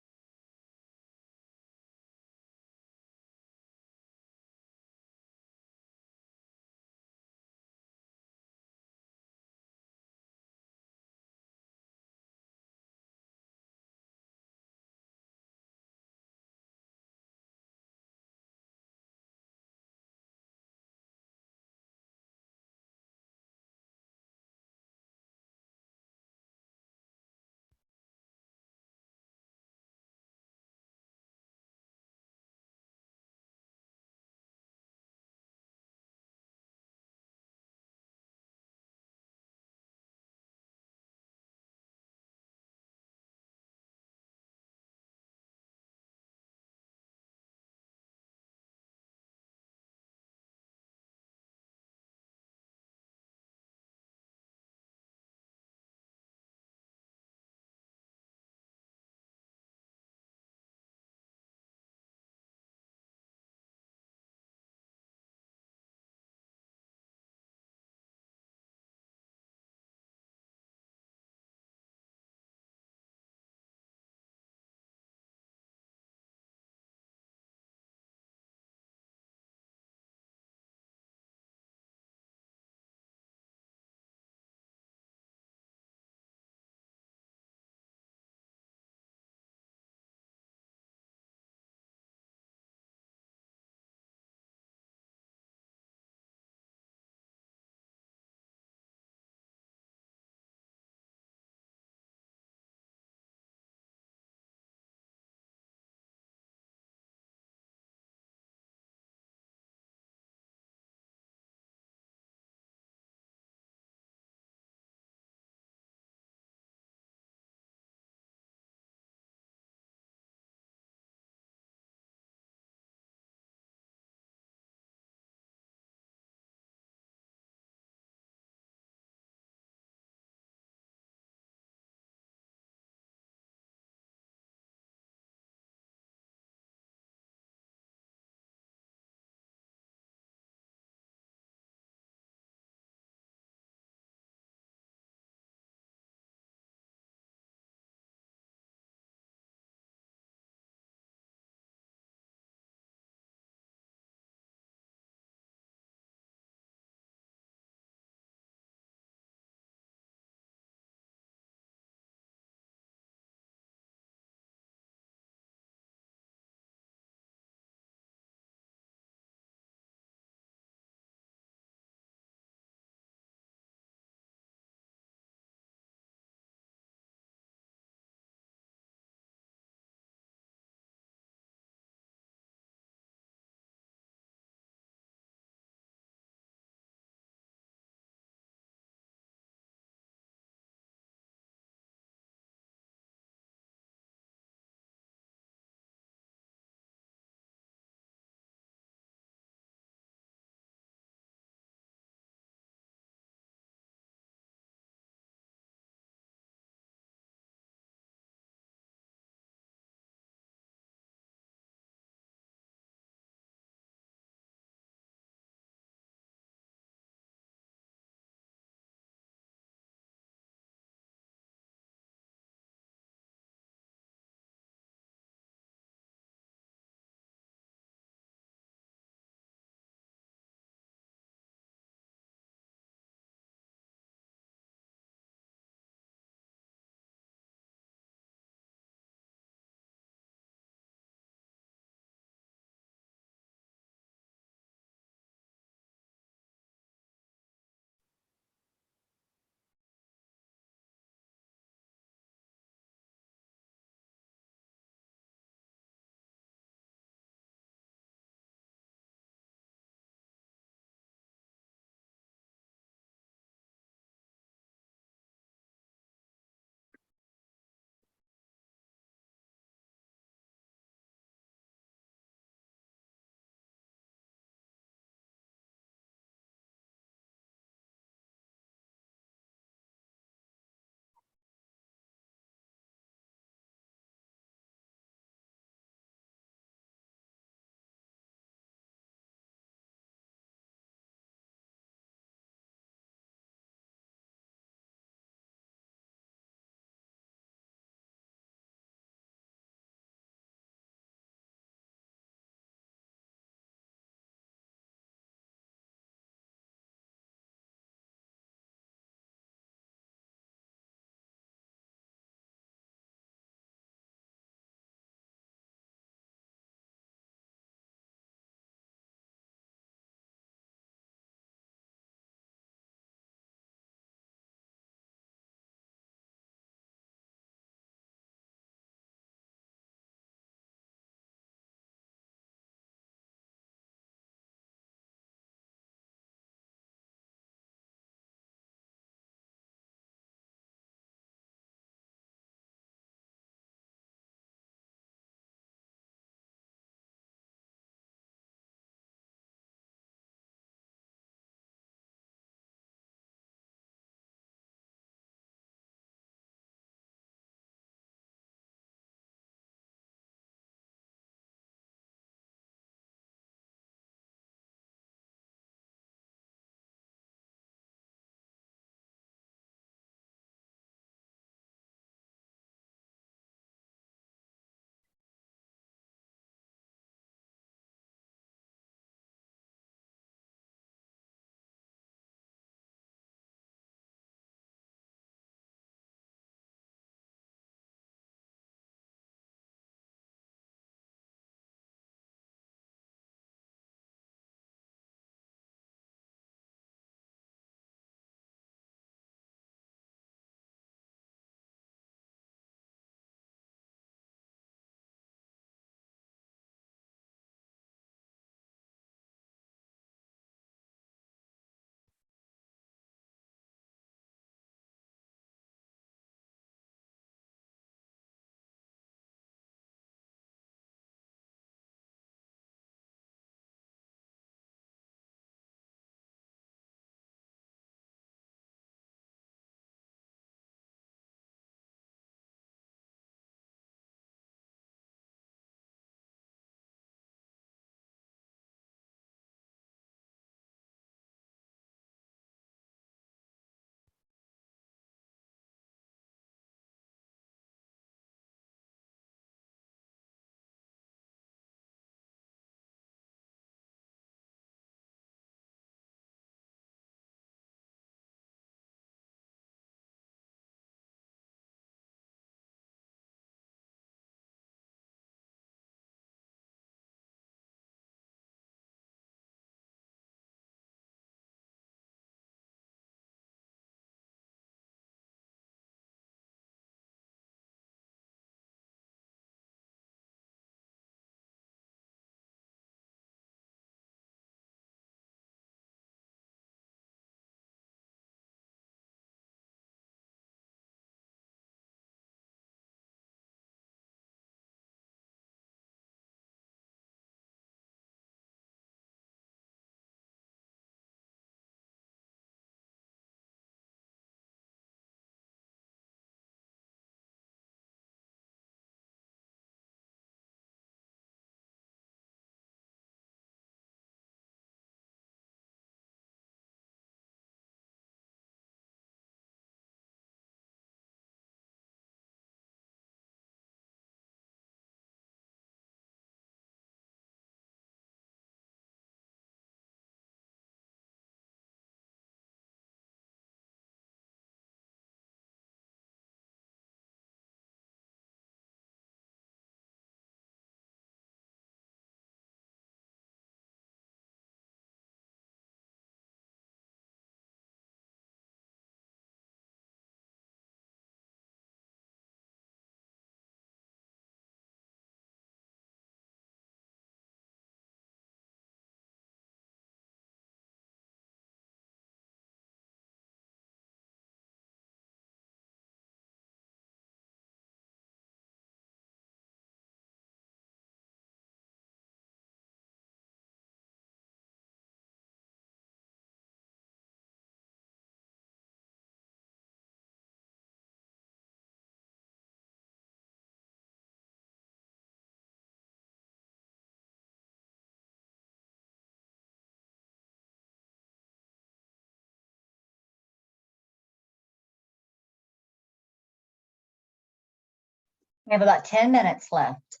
We have about 10 minutes left.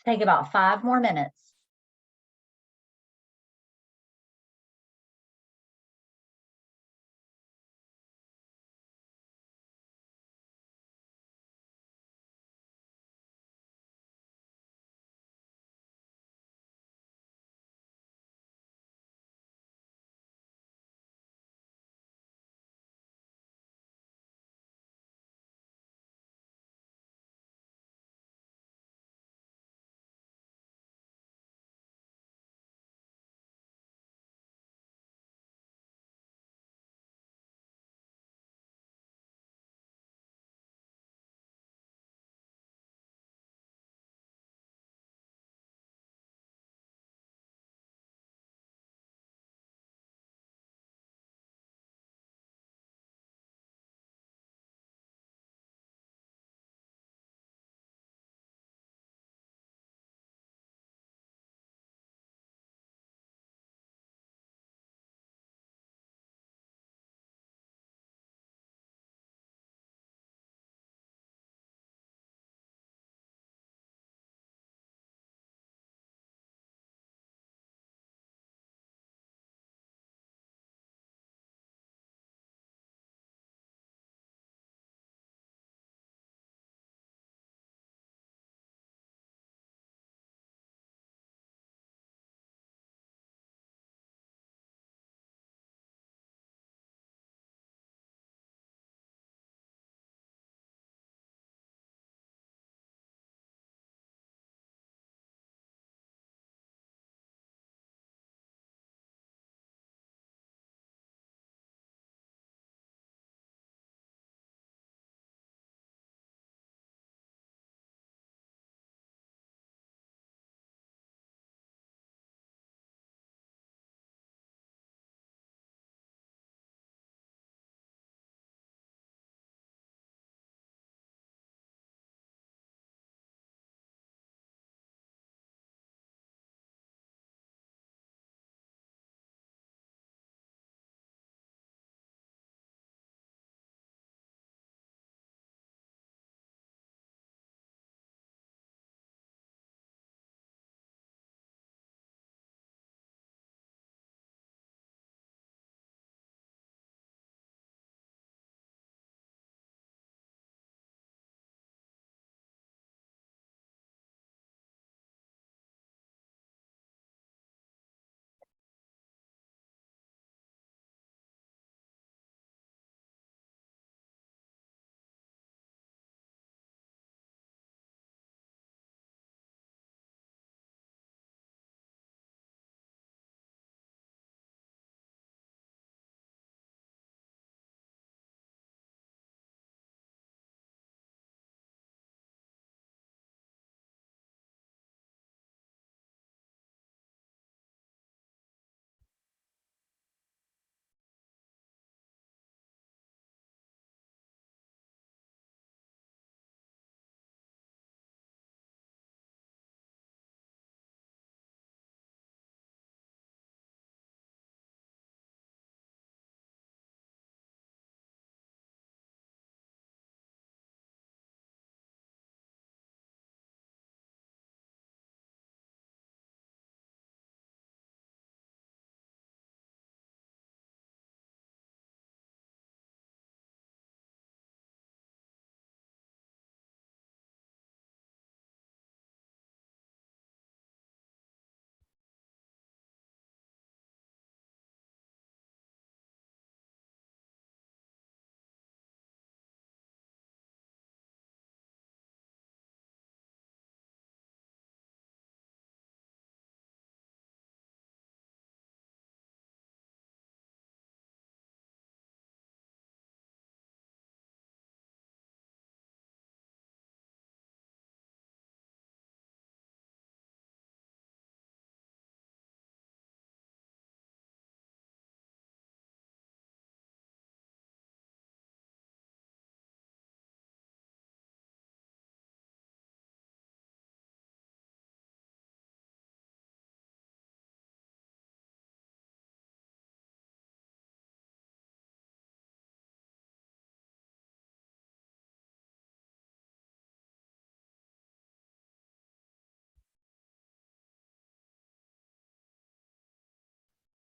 Take about 5 more minutes.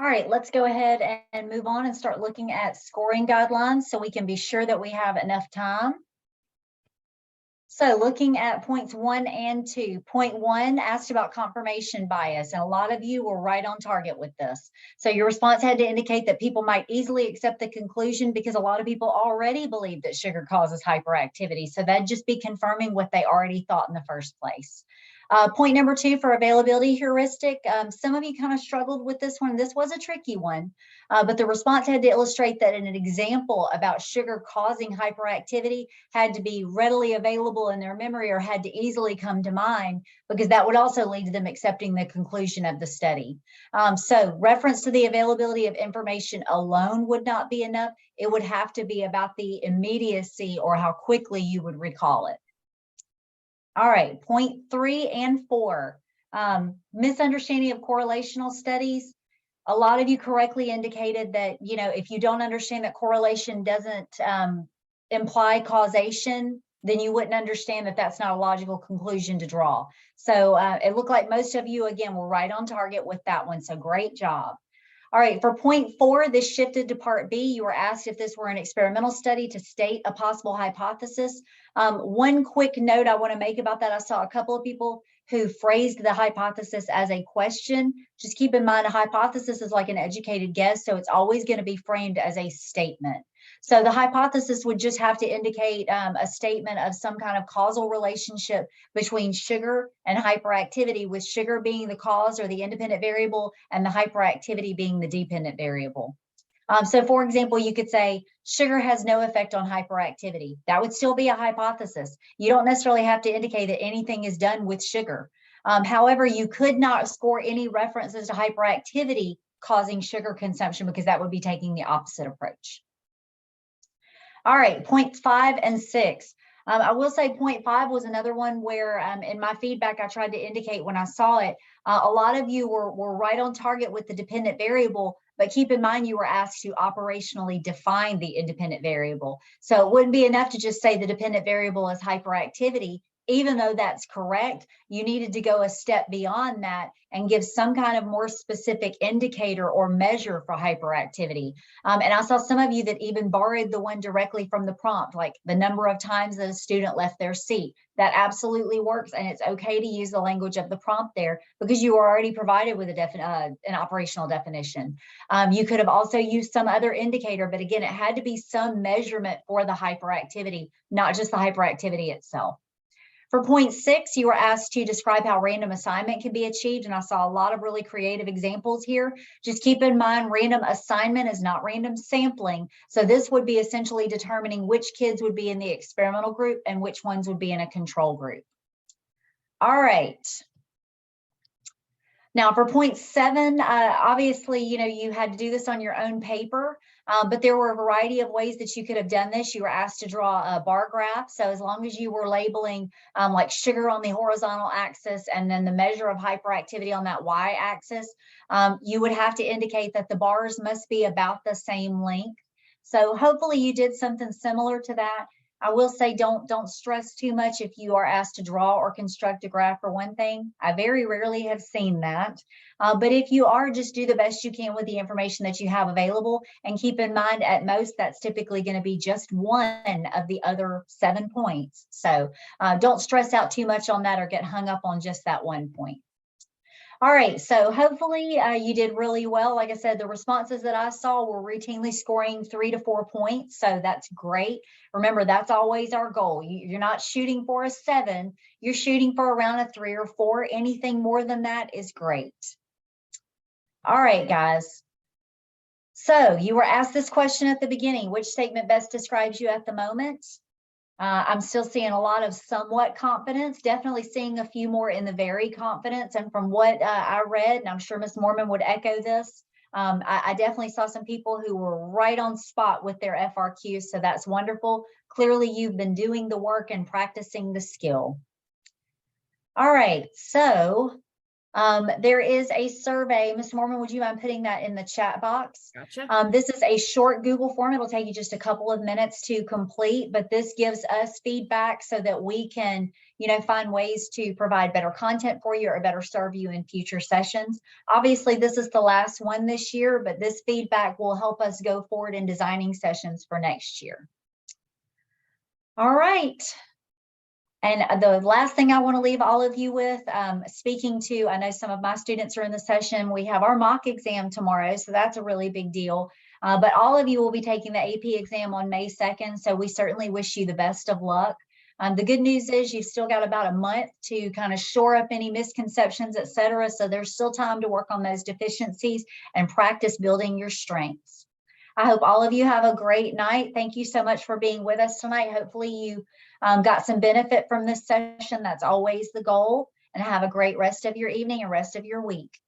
All right, let's go ahead and move on and start looking at scoring guidelines so we can be sure that we have enough time. So looking at points 1 and 2, point 1 asked about confirmation bias, and a lot of you were right on target with this. So your response had to indicate that people might easily accept the conclusion because a lot of people already believe that sugar causes hyperactivity. So that'd just be confirming what they already thought in the first place. Point number 2 for availability heuristic. Some of you kind of struggled with this one. This was a tricky one, but the response had to illustrate that in an example about sugar causing hyperactivity had to be readily available in their memory or had to easily come to mind, because that would also lead to them accepting the conclusion of the study. So reference to the availability of information alone would not be enough. It would have to be about the immediacy or how quickly you would recall it. All right, point 3 and 4, misunderstanding of correlational studies. A lot of you correctly indicated that, you know, if you don't understand that correlation doesn't imply causation, then you wouldn't understand that that's not a logical conclusion to draw. So it looked like most of you, again, were right on target with that one. So great job. All right, for point 4, this shifted to part B. You were asked if this were an experimental study to state a possible hypothesis. One quick note I want to make about that, I saw a couple of people who phrased the hypothesis as a question. Just keep in mind, a hypothesis is like an educated guess, so it's always going to be framed as a statement. So the hypothesis would just have to indicate a statement of some kind of causal relationship between sugar and hyperactivity, with sugar being the cause or the independent variable and the hyperactivity being the dependent variable. So for example, you could say sugar has no effect on hyperactivity. That would still be a hypothesis. You don't necessarily have to indicate that anything is done with sugar. However, you could not score any references to hyperactivity causing sugar consumption, because that would be taking the opposite approach. All right, points 5 and 6. I will say point 5 was another one where in my feedback, I tried to indicate when I saw it, a lot of you were right on target with the dependent variable, but keep in mind you were asked to operationally define the independent variable. So it wouldn't be enough to just say the dependent variable is hyperactivity. Even though that's correct, you needed to go a step beyond that and give some kind of more specific indicator or measure for hyperactivity. And I saw some of you that even borrowed the one directly from the prompt, like the number of times that a student left their seat. That absolutely works, and it's okay to use the language of the prompt there because you were already provided with an operational definition. You could have also used some other indicator, but again, it had to be some measurement for the hyperactivity, not just the hyperactivity itself. For point 6, you were asked to describe how random assignment can be achieved, and I saw a lot of really creative examples here. Just keep in mind, random assignment is not random sampling. So this would be essentially determining which kids would be in the experimental group and which ones would be in a control group. All right. Now for point 7, obviously, you know, you had to do this on your own paper, but there were a variety of ways that you could have done this. You were asked to draw a bar graph. So as long as you were labeling like sugar on the horizontal axis and then the measure of hyperactivity on that y-axis, you would have to indicate that the bars must be about the same length. So hopefully you did something similar to that. I will say don't stress too much if you are asked to draw or construct a graph for one thing. I very rarely have seen that. But if you are, just do the best you can with the information that you have available. And keep in mind, at most, that's typically going to be just one of the other 7 points. So don't stress out too much on that or get hung up on just that one point. All right, so hopefully you did really well. Like I said, the responses that I saw were routinely scoring 3 to 4 points, so that's great. Remember, that's always our goal. You're not shooting for a 7, you're shooting for around a 3 or 4. Anything more than that is great. All right, guys. So you were asked this question at the beginning: which statement best describes you at the moment? I'm still seeing a lot of somewhat confidence, definitely seeing a few more in the very confidence. And from what I read, and I'm sure Ms. Mormon would echo this, I definitely saw some people who were right on spot with their FRQs. So that's wonderful. Clearly, you've been doing the work and practicing the skill. All right, so There is a survey. Ms. Mormon, would you mind putting that in the chat box? Gotcha. This is a short Google form. It'll take you just a couple of minutes to complete, but this gives us feedback so that we can, find ways to provide better content for you or better serve you in future sessions. Obviously, this is the last one this year, but this feedback will help us go forward in designing sessions for next year. All right. And the last thing I want to leave all of you with, speaking to, I know some of my students are in the session, we have our mock exam tomorrow, so that's a really big deal. But all of you will be taking the AP exam on May 2nd, so we certainly wish you the best of luck. The good news is you've still got about a month to kind of shore up any misconceptions, et cetera, so there's still time to work on those deficiencies and practice building your strengths. I hope all of you have a great night. Thank you so much for being with us tonight. Hopefully you got some benefit from this session. That's always the goal. And have a great rest of your evening and rest of your week.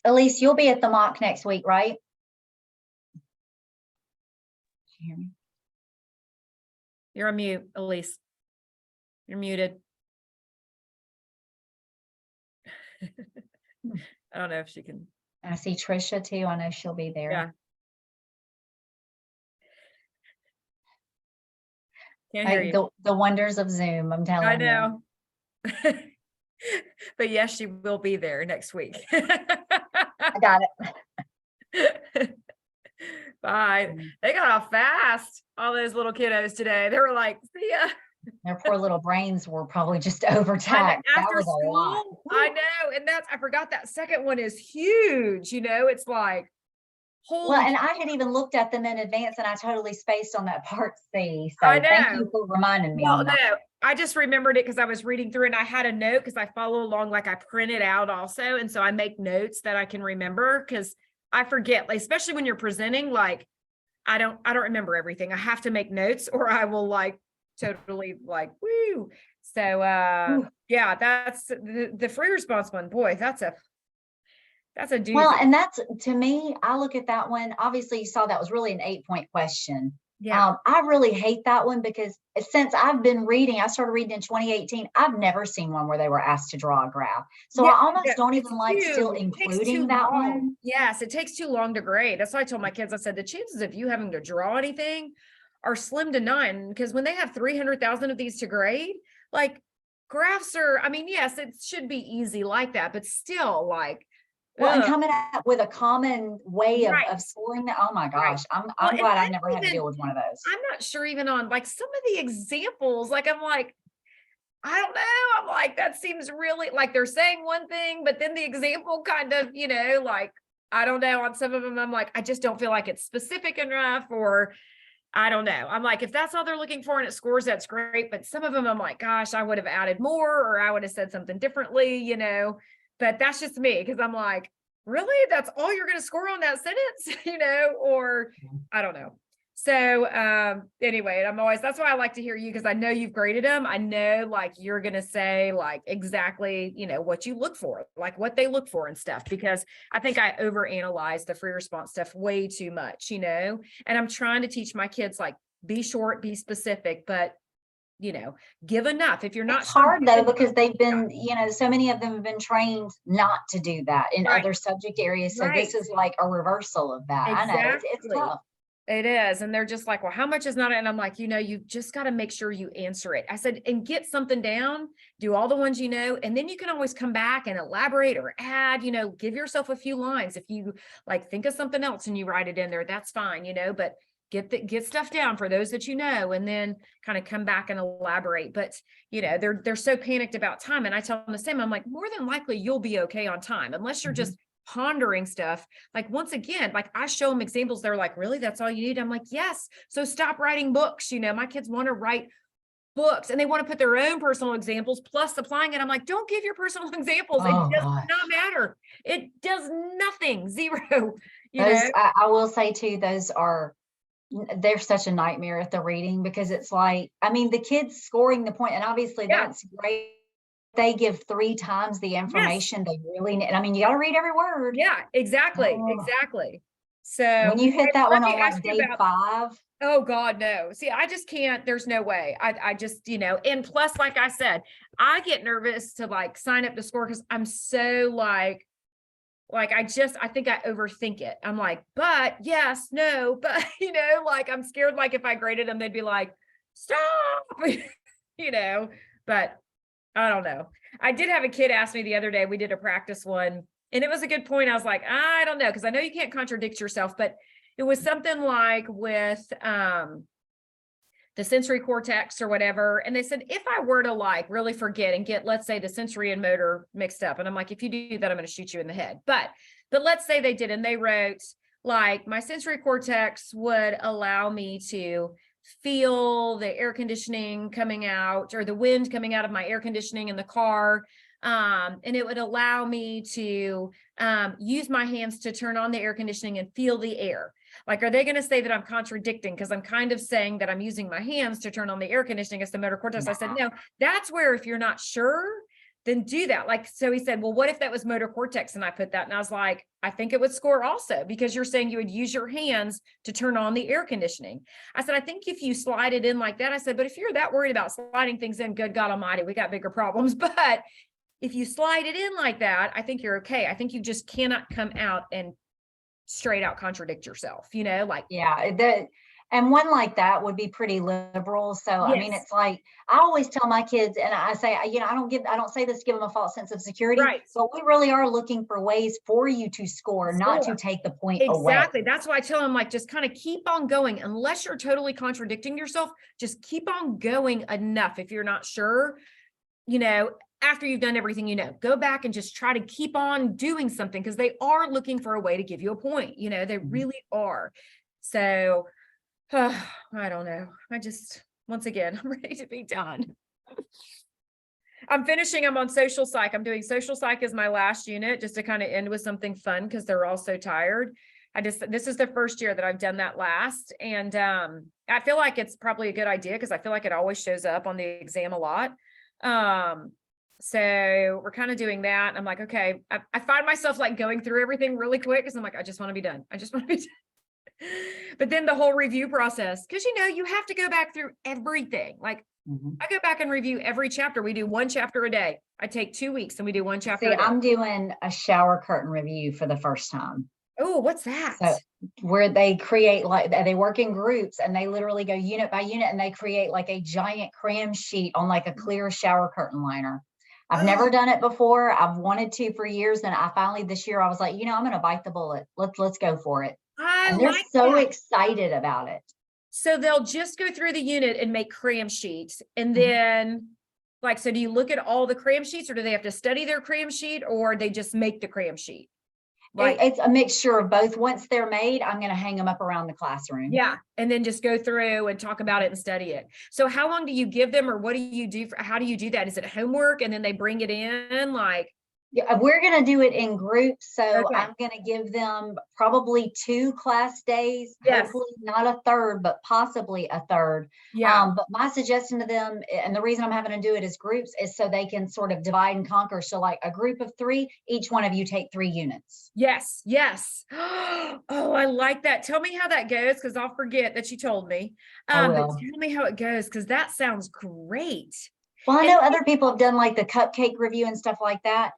Elise, you'll be at the mock next week, right? Can you hear me? You're on mute, Elise. You're muted. I don't know if she can. I see Trisha too. I know she'll be there. Yeah. Can't hear you. The wonders of Zoom, I'm telling you. I know. But yes, she will be there next week. I got it. Bye. They got off fast, all those little kiddos today. They were like, see ya. Their poor little brains were probably just overtaxed. After school, I know. And I forgot that second one is huge. It's like, holy. Well, and I had even looked at them in advance and I totally spaced on that part C. So I know. Thank you for reminding me. Well, no, I just remembered it because I was reading through and I had a note because I follow along, like I print it out also. And so I make notes that I can remember because I forget, like, especially when you're presenting, like, I don't remember everything. I have to make notes or I will totally woo. So, yeah, that's the free response one. Boy, that's a doozy. Well, and that's, to me, I look at that one. Obviously you saw that was really an 8-point question. Yeah. I really hate that one because since I've been reading, I started reading in 2018, I've never seen one where they were asked to draw a graph. So I almost don't even like still including that one. Yes, it takes too long to grade. That's why I told my kids, I said, the chances of you having to draw anything are slim to none, because when they have 300,000 of these to grade, graphs are, yes, it should be easy like that, but still well, and coming up with a common way of scoring that. Oh my gosh. I'm glad I never had to deal with one of those. I'm not sure even on some of the examples, I don't know. I'm like, that seems really they're saying one thing, but then the example kind of, I don't know. On some of them, I'm like, I just don't feel like it's specific enough, or I don't know. I'm like, if that's all they're looking for and it scores, that's great. But some of them, I'm like, gosh, I would have added more, or I would have said something differently, But that's just me, because I'm like, really? That's all you're going to score on that sentence, or I don't know. So anyway, that's why I like to hear you, because I know you've graded them. I know you're going to say exactly, what you look for, what they look for and stuff, because I think I overanalyze the free response stuff way too much, and I'm trying to teach my kids, be short, be specific, but give enough. If you're not, it's hard though, because they've been, so many of them have been trained not to do that in other subject areas. So this is a reversal of that. Exactly. I know it's tough. It is. And they're just like, well, how much is not? And I'm like, you've just got to make sure you answer it. I said, and get something down, do all the ones, and then you can always come back and elaborate or add, give yourself a few lines. If you think of something else and you write it in there, that's fine, but get stuff down for those that and then kind of come back and elaborate. But they're so panicked about time, and I tell them the same. I'm like, more than likely you'll be okay on time, unless you're just pondering stuff. Once again, I show them examples, they're like, really, that's all you need? I'm like, yes. So stop writing books. My kids want to write books, and they want to put their own personal examples plus applying it. I'm like, don't give your personal examples. It does not matter. It does nothing. Zero. I will say too, they're such a nightmare at the reading, because it's like, I mean, the kids scoring the point, and obviously that's great. They give 3 times the information they really need. I mean, you got to read every word. Yeah, exactly. Exactly. So when you hit that one on like day 5. Oh God, no. See, I just can't, there's no way. I just, and plus, like I said, I get nervous to like sign up to score, because I'm so like I think I overthink it. I'm like, but yes, no, but like I'm scared, like if I graded them, they'd be like, stop, but I don't know. I did have a kid ask me the other day, we did a practice one, and it was a good point. I was like, I don't know, because I know you can't contradict yourself, but it was something like with the sensory cortex or whatever. And they said, if I were to like really forget and get, let's say, the sensory and motor mixed up, and I'm like, if you do that, I'm going to shoot you in the head. But let's say they did, and they wrote like, my sensory cortex would allow me to feel the air conditioning coming out, or the wind coming out of my air conditioning in the car. And it would allow me to use my hands to turn on the air conditioning and feel the air. Like, are they going to say that I'm contradicting? Because I'm kind of saying that I'm using my hands to turn on the air conditioning as the motor cortex. I said, no, that's where, if you're not sure, then do that. Like, so he said, well, what if that was motor cortex? And I put that, and I was like, I think it would score also, because you're saying you would use your hands to turn on the air conditioning. I said, I think if you slide it in like that, I said, but if you're that worried about sliding things in, good God Almighty, we got bigger problems. But if you slide it in like that, I think you're okay. I think you just cannot come out and straight out contradict yourself, like. Yeah, and one like that would be pretty liberal. So I mean, it's like, I always tell my kids, and I say, I don't say this to give them a false sense of security, but we really are looking for ways for you to score, not to take the point away. Exactly. That's why I tell them, like, just kind of keep on going. Unless you're totally contradicting yourself, just keep on going enough. If you're not sure, after you've done everything, go back and just try to keep on doing something, because they are looking for a way to give you a point. They really are. So I don't know. Once again, I'm ready to be done. I'm on social psych. I'm doing social psych as my last unit, just to kind of end with something fun, because they're all so tired. This is the first year that I've done that last. And I feel like it's probably a good idea, because I feel like it always shows up on the exam a lot. So we're kind of doing that. I'm like, okay, I find myself like going through everything really quick, because I'm like, I just want to be done. I just want to be done. But then the whole review process, because you have to go back through everything. Like, I go back and review every chapter. We do 1 chapter a day. I take 2 weeks and we do 1 chapter a day. I'm doing a shower curtain review for the first time. Oh, what's that? So, where they create, like, they work in groups, and they literally go unit by unit, and they create like a giant cram sheet on like a clear shower curtain liner. I've never done it before. I've wanted to for years. And I finally, this year, I was like, I'm going to bite the bullet. Let's go for it. And they're so excited about it. So they'll just go through the unit and make cram sheets. And then like, so do you look at all the cram sheets, or do they have to study their cram sheet, or they just make the cram sheet? Right. It's a mixture of both. Once they're made, I'm going to hang them up around the classroom. Yeah. And then just go through and talk about it and study it. So how long do you give them, or what do you do? How do you do that? Is it homework and then they bring it in? Like, yeah, we're going to do it in groups. So I'm going to give them probably 2 class days, hopefully not a third, but possibly a third. Yeah. But my suggestion to them, and the reason I'm having to do it as groups, is so they can sort of divide and conquer. So like a group of 3, each one of you take 3 units. Yes. Yes. Oh, I like that. Tell me how that goes, because I'll forget that you told me. But tell me how it goes, because that sounds great. Well, I know other people have done like the cupcake review and stuff like that.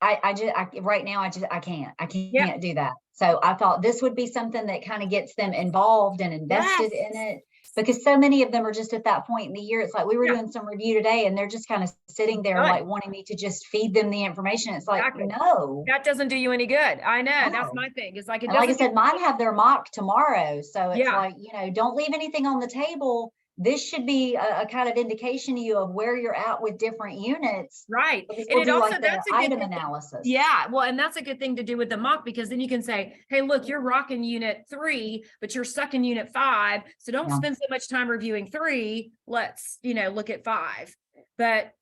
Right now, I can't do that. So I thought this would be something that kind of gets them involved and invested in it, because so many of them are just at that point in the year. It's like, we were doing some review today, and they're just kind of sitting there like wanting me to just feed them the information. It's like, no, that doesn't do you any good. I know. That's my thing. It's like, like I said, mine have their mock tomorrow. So it's like, don't leave anything on the table this should be a kind of indication to you of where you're at with different units. Right. And it do also, like that's the a item good analysis. Yeah. Well, and that's a good thing to do with the mock, because then you can say, hey, look, you're rocking unit 3, but you're sucking unit 5. So don't spend so much time reviewing 3. Let's, look at 5. But,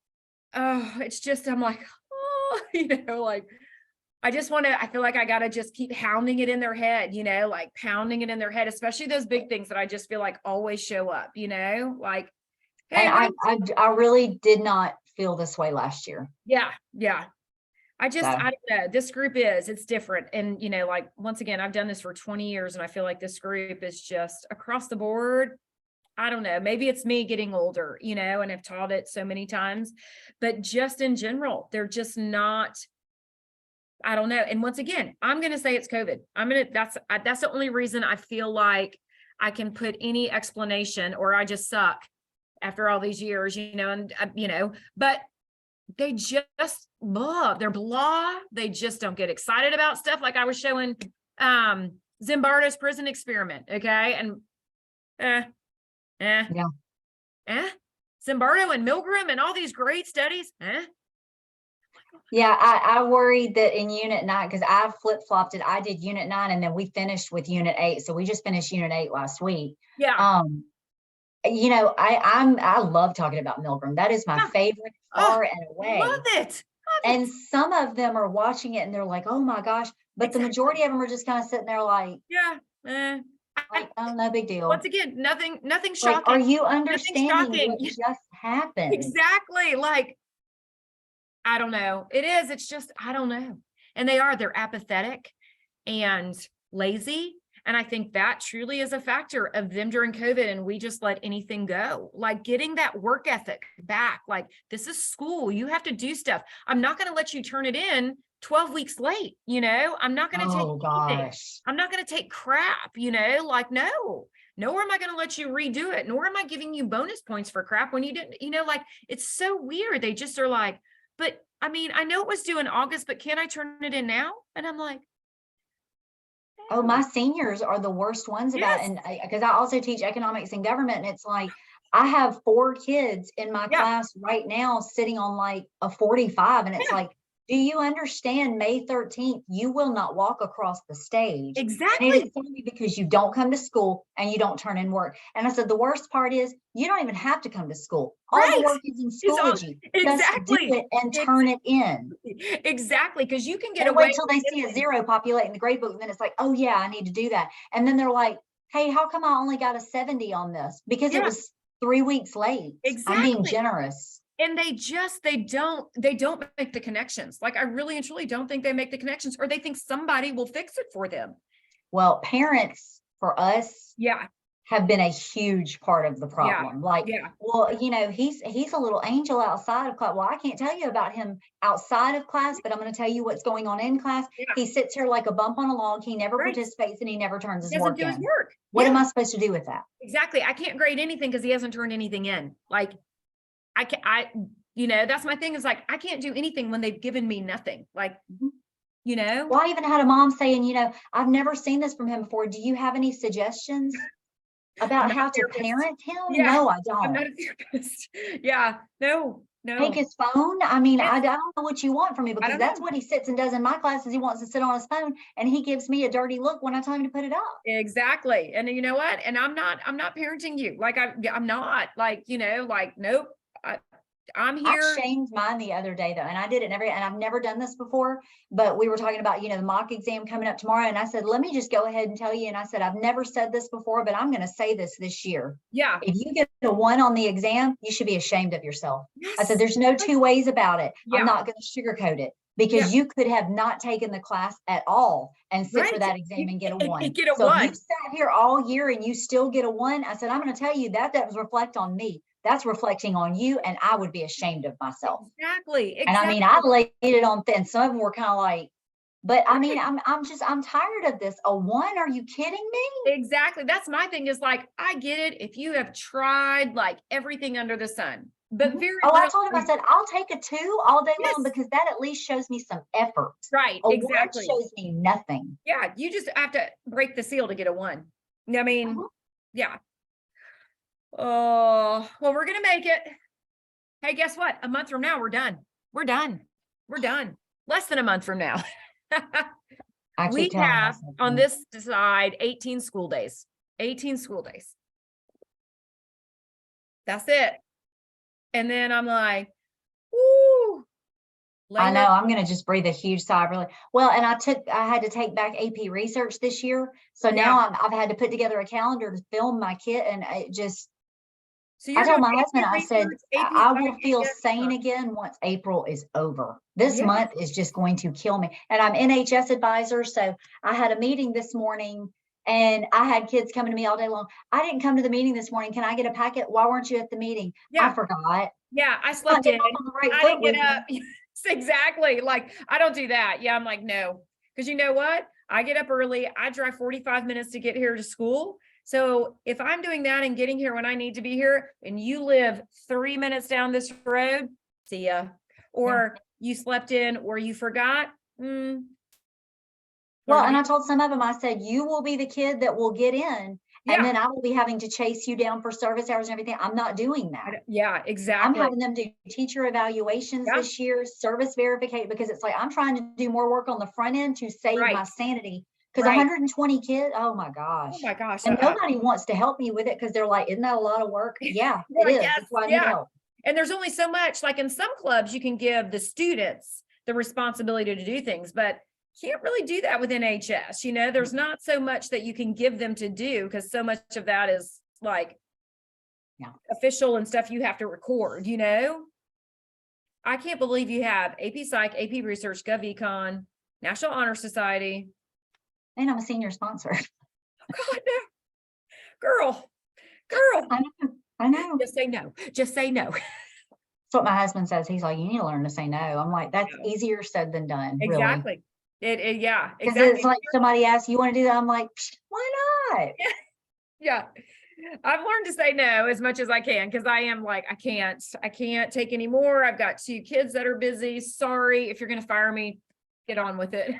it's just, I'm like, like, I just want to, I feel like I got to just keep hounding it in their head, like pounding it in their head, especially those big things that I just feel like always show up, like, hey, and I really did not feel this way last year. Yeah. I don't know. This group it's different. And, like, once again, I've done this for 20 years and I feel like this group is just across the board. I don't know. Maybe it's me getting older, and I've taught it so many times, but just in general, they're just not, I don't know. And once again, I'm going to say it's COVID. That's the only reason I feel like I can put any explanation, or I just suck after all these years, but they just they're blah. They just don't get excited about stuff. Like I was showing Zimbardo's prison experiment. Okay. And Zimbardo and Milgram and all these great studies. Yeah, I worried that in unit 9, because I flip-flopped it. I did unit 9 and then we finished with unit 8. So we just finished unit 8 last week. Yeah. I love talking about Milgram. That is my favorite, far and away. Love it. And some of them are watching it and they're like, oh my gosh. But the majority of them are just kind of sitting there like, like, oh, no big deal. Once again, nothing shocking. Like, are you understanding what just happened? Exactly. Like, I don't know. It's just, I don't know. And they're apathetic and lazy. And I think that truly is a factor of them during COVID. And we just let anything go, like getting that work ethic back. Like, this is school. You have to do stuff. I'm not going to let you turn it in 12 weeks late. I'm not going to I'm not going to take crap, like, no, nor am I going to let you redo it. Nor am I giving you bonus points for crap when you didn't, like, it's so weird. They just are like, but I mean, I know it was due in August, but can I turn it in now? And I'm like, oh, my seniors are the worst ones about it. And because I also teach economics and government, and it's like, I have 4 kids in my class right now sitting on like a 45. And it's like, do you understand May 13th, you will not walk across the stage. Exactly. And it is only because you don't come to school and you don't turn in work. And I said, the worst part is you don't even have to come to school. All the work is in Schoology. Exactly. Just do it and turn it in. Exactly. Because you can get away. Wait till they see a 0 populate in the grade book. And then it's like, oh yeah, I need to do that. And then they're like, hey, how come I only got a 70 on this? Because it was 3 weeks late. Exactly. I'm being generous. And they don't make the connections. Like, I really and truly don't think they make the connections, or they think somebody will fix it for them. Well, parents for us have been a huge part of the problem. Well, he's a little angel outside of class. Well, I can't tell you about him outside of class, but I'm going to tell you what's going on in class. He sits here like a bump on a log. He never participates and he never turns his work in. What am I supposed to do with that? Exactly. I can't grade anything because he hasn't turned anything in. Like, that's my thing, is like, I can't do anything when they've given me nothing. Like, Well, I even had a mom saying, I've never seen this from him before. Do you have any suggestions about how to parent him? No, I don't. I'm not a therapist. No. Take his phone. I mean, I don't know what you want from me, because that's what he sits and does in my classes. He wants to sit on his phone and he gives me a dirty look when I tell him to put it up. Exactly. And you know what? And I'm not parenting you. Like, I'm not like, like, nope. I'm here. I shamed mine the other day though, and I did it and I've never done this before, but we were talking about, the mock exam coming up tomorrow. And I said, let me just go ahead and tell you. And I said, I've never said this before, but I'm going to say this year. Yeah. If you get a 1 on the exam, you should be ashamed of yourself. Yes. I said, there's no 2 ways about it. Yeah. I'm not going to sugarcoat it, because you could have not taken the class at all and sit for that exam and get a 1. Get a so 1. If you sat here all year and you still get a 1, I said, I'm going to tell you that was reflect on me. That's reflecting on you, and I would be ashamed of myself. Exactly. And I mean, I laid it on thin. Some of them were kind of like, but I mean, I'm tired of this. A 1? Are you kidding me? Exactly. That's my thing, is like, I get it if you have tried like everything under the sun, but I told him, I said, I'll take a 2 all day long, because that at least shows me some effort. Right. A exactly. 1 shows me nothing. Yeah. You just have to break the seal to get a 1. I mean, yeah. Oh, well, we're going to make it. Hey, guess what? A month from now, we're done. We're done. We're done. Less than a month from now. We have on this side 18 school days. 18 school days. That's it. And then I'm like, woo. I know, I'm going to just breathe a huge sigh of relief. Well, and I had to take back AP research this year. So now I've had to put together a calendar to film my kit, and it just, I told my husband, I said, I will feel sane again once April is over. This month is just going to kill me. And I'm NHS advisor. So I had a meeting this morning and I had kids coming to me all day long. I didn't come to the meeting this morning. Can I get a packet? Why weren't you at the meeting? I forgot. Yeah, I slept in. I didn't get up. Exactly. Like, I don't do that. Yeah, I'm like, no. Because you know what? I get up early. I drive 45 minutes to get here to school. So if I'm doing that and getting here when I need to be here, and you live 3 minutes down this road, see ya. Or you slept in, or you forgot. Well, and I told some of them, I said, you will be the kid that will get in. And then I will be having to chase you down for service hours and everything. I'm not doing that. Yeah, exactly. I'm having them do teacher evaluations this year, service verification, because it's like, I'm trying to do more work on the front end to save my sanity. Because 120 kids, oh my gosh. Oh my gosh. And nobody wants to help me with it because they're like, isn't that a lot of work? Yeah, it is. That's why I need help. And there's only so much, like in some clubs, you can give the students the responsibility to do things, but can't really do that with NHS. You know, there's not so much that you can give them to do, because so much of that is like official and stuff you have to record, you know. I can't believe you have AP Psych, AP Research, GovEcon, National Honor Society. And I'm a senior sponsor. God, no. Girl. I know. Just say no. Just say no. That's what my husband says. He's like, you need to learn to say no. I'm like, that's easier said than done. Exactly. Really. Because it's like somebody asks, you want to do that? I'm like, why not? Yeah. I've learned to say no as much as I can, because I am like, I can't take any more. I've got 2 kids that are busy. Sorry. If you're going to fire me, get on with it.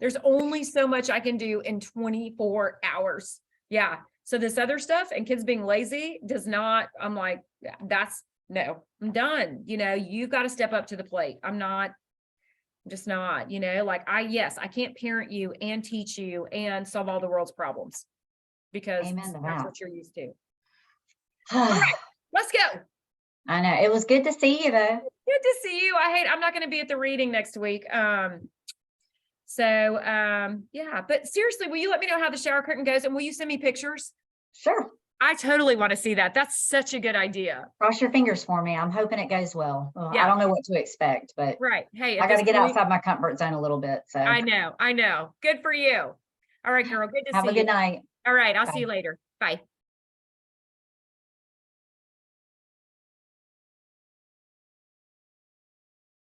There's only so much I can do in 24 hours. Yeah. So this other stuff and kids being lazy does not, I'm like, no, I'm done. You know, you've got to step up to the plate. I'm just not, you know, like I can't parent you and teach you and solve all the world's problems, because that's what you're used to. All right, let's go. I know. It was good to see you though. Good to see you. I'm not going to be at the reading next week. Yeah, but seriously, will you let me know how the shower curtain goes, and will you send me pictures? Sure. I totally want to see that. That's such a good idea. Cross your fingers for me. I'm hoping it goes well. I don't know what to expect, but hey, I got to get outside my comfort zone a little bit. So I know. Good for you. All right, girl. Good to see you. Have a good night. All right. I'll see you later. Bye.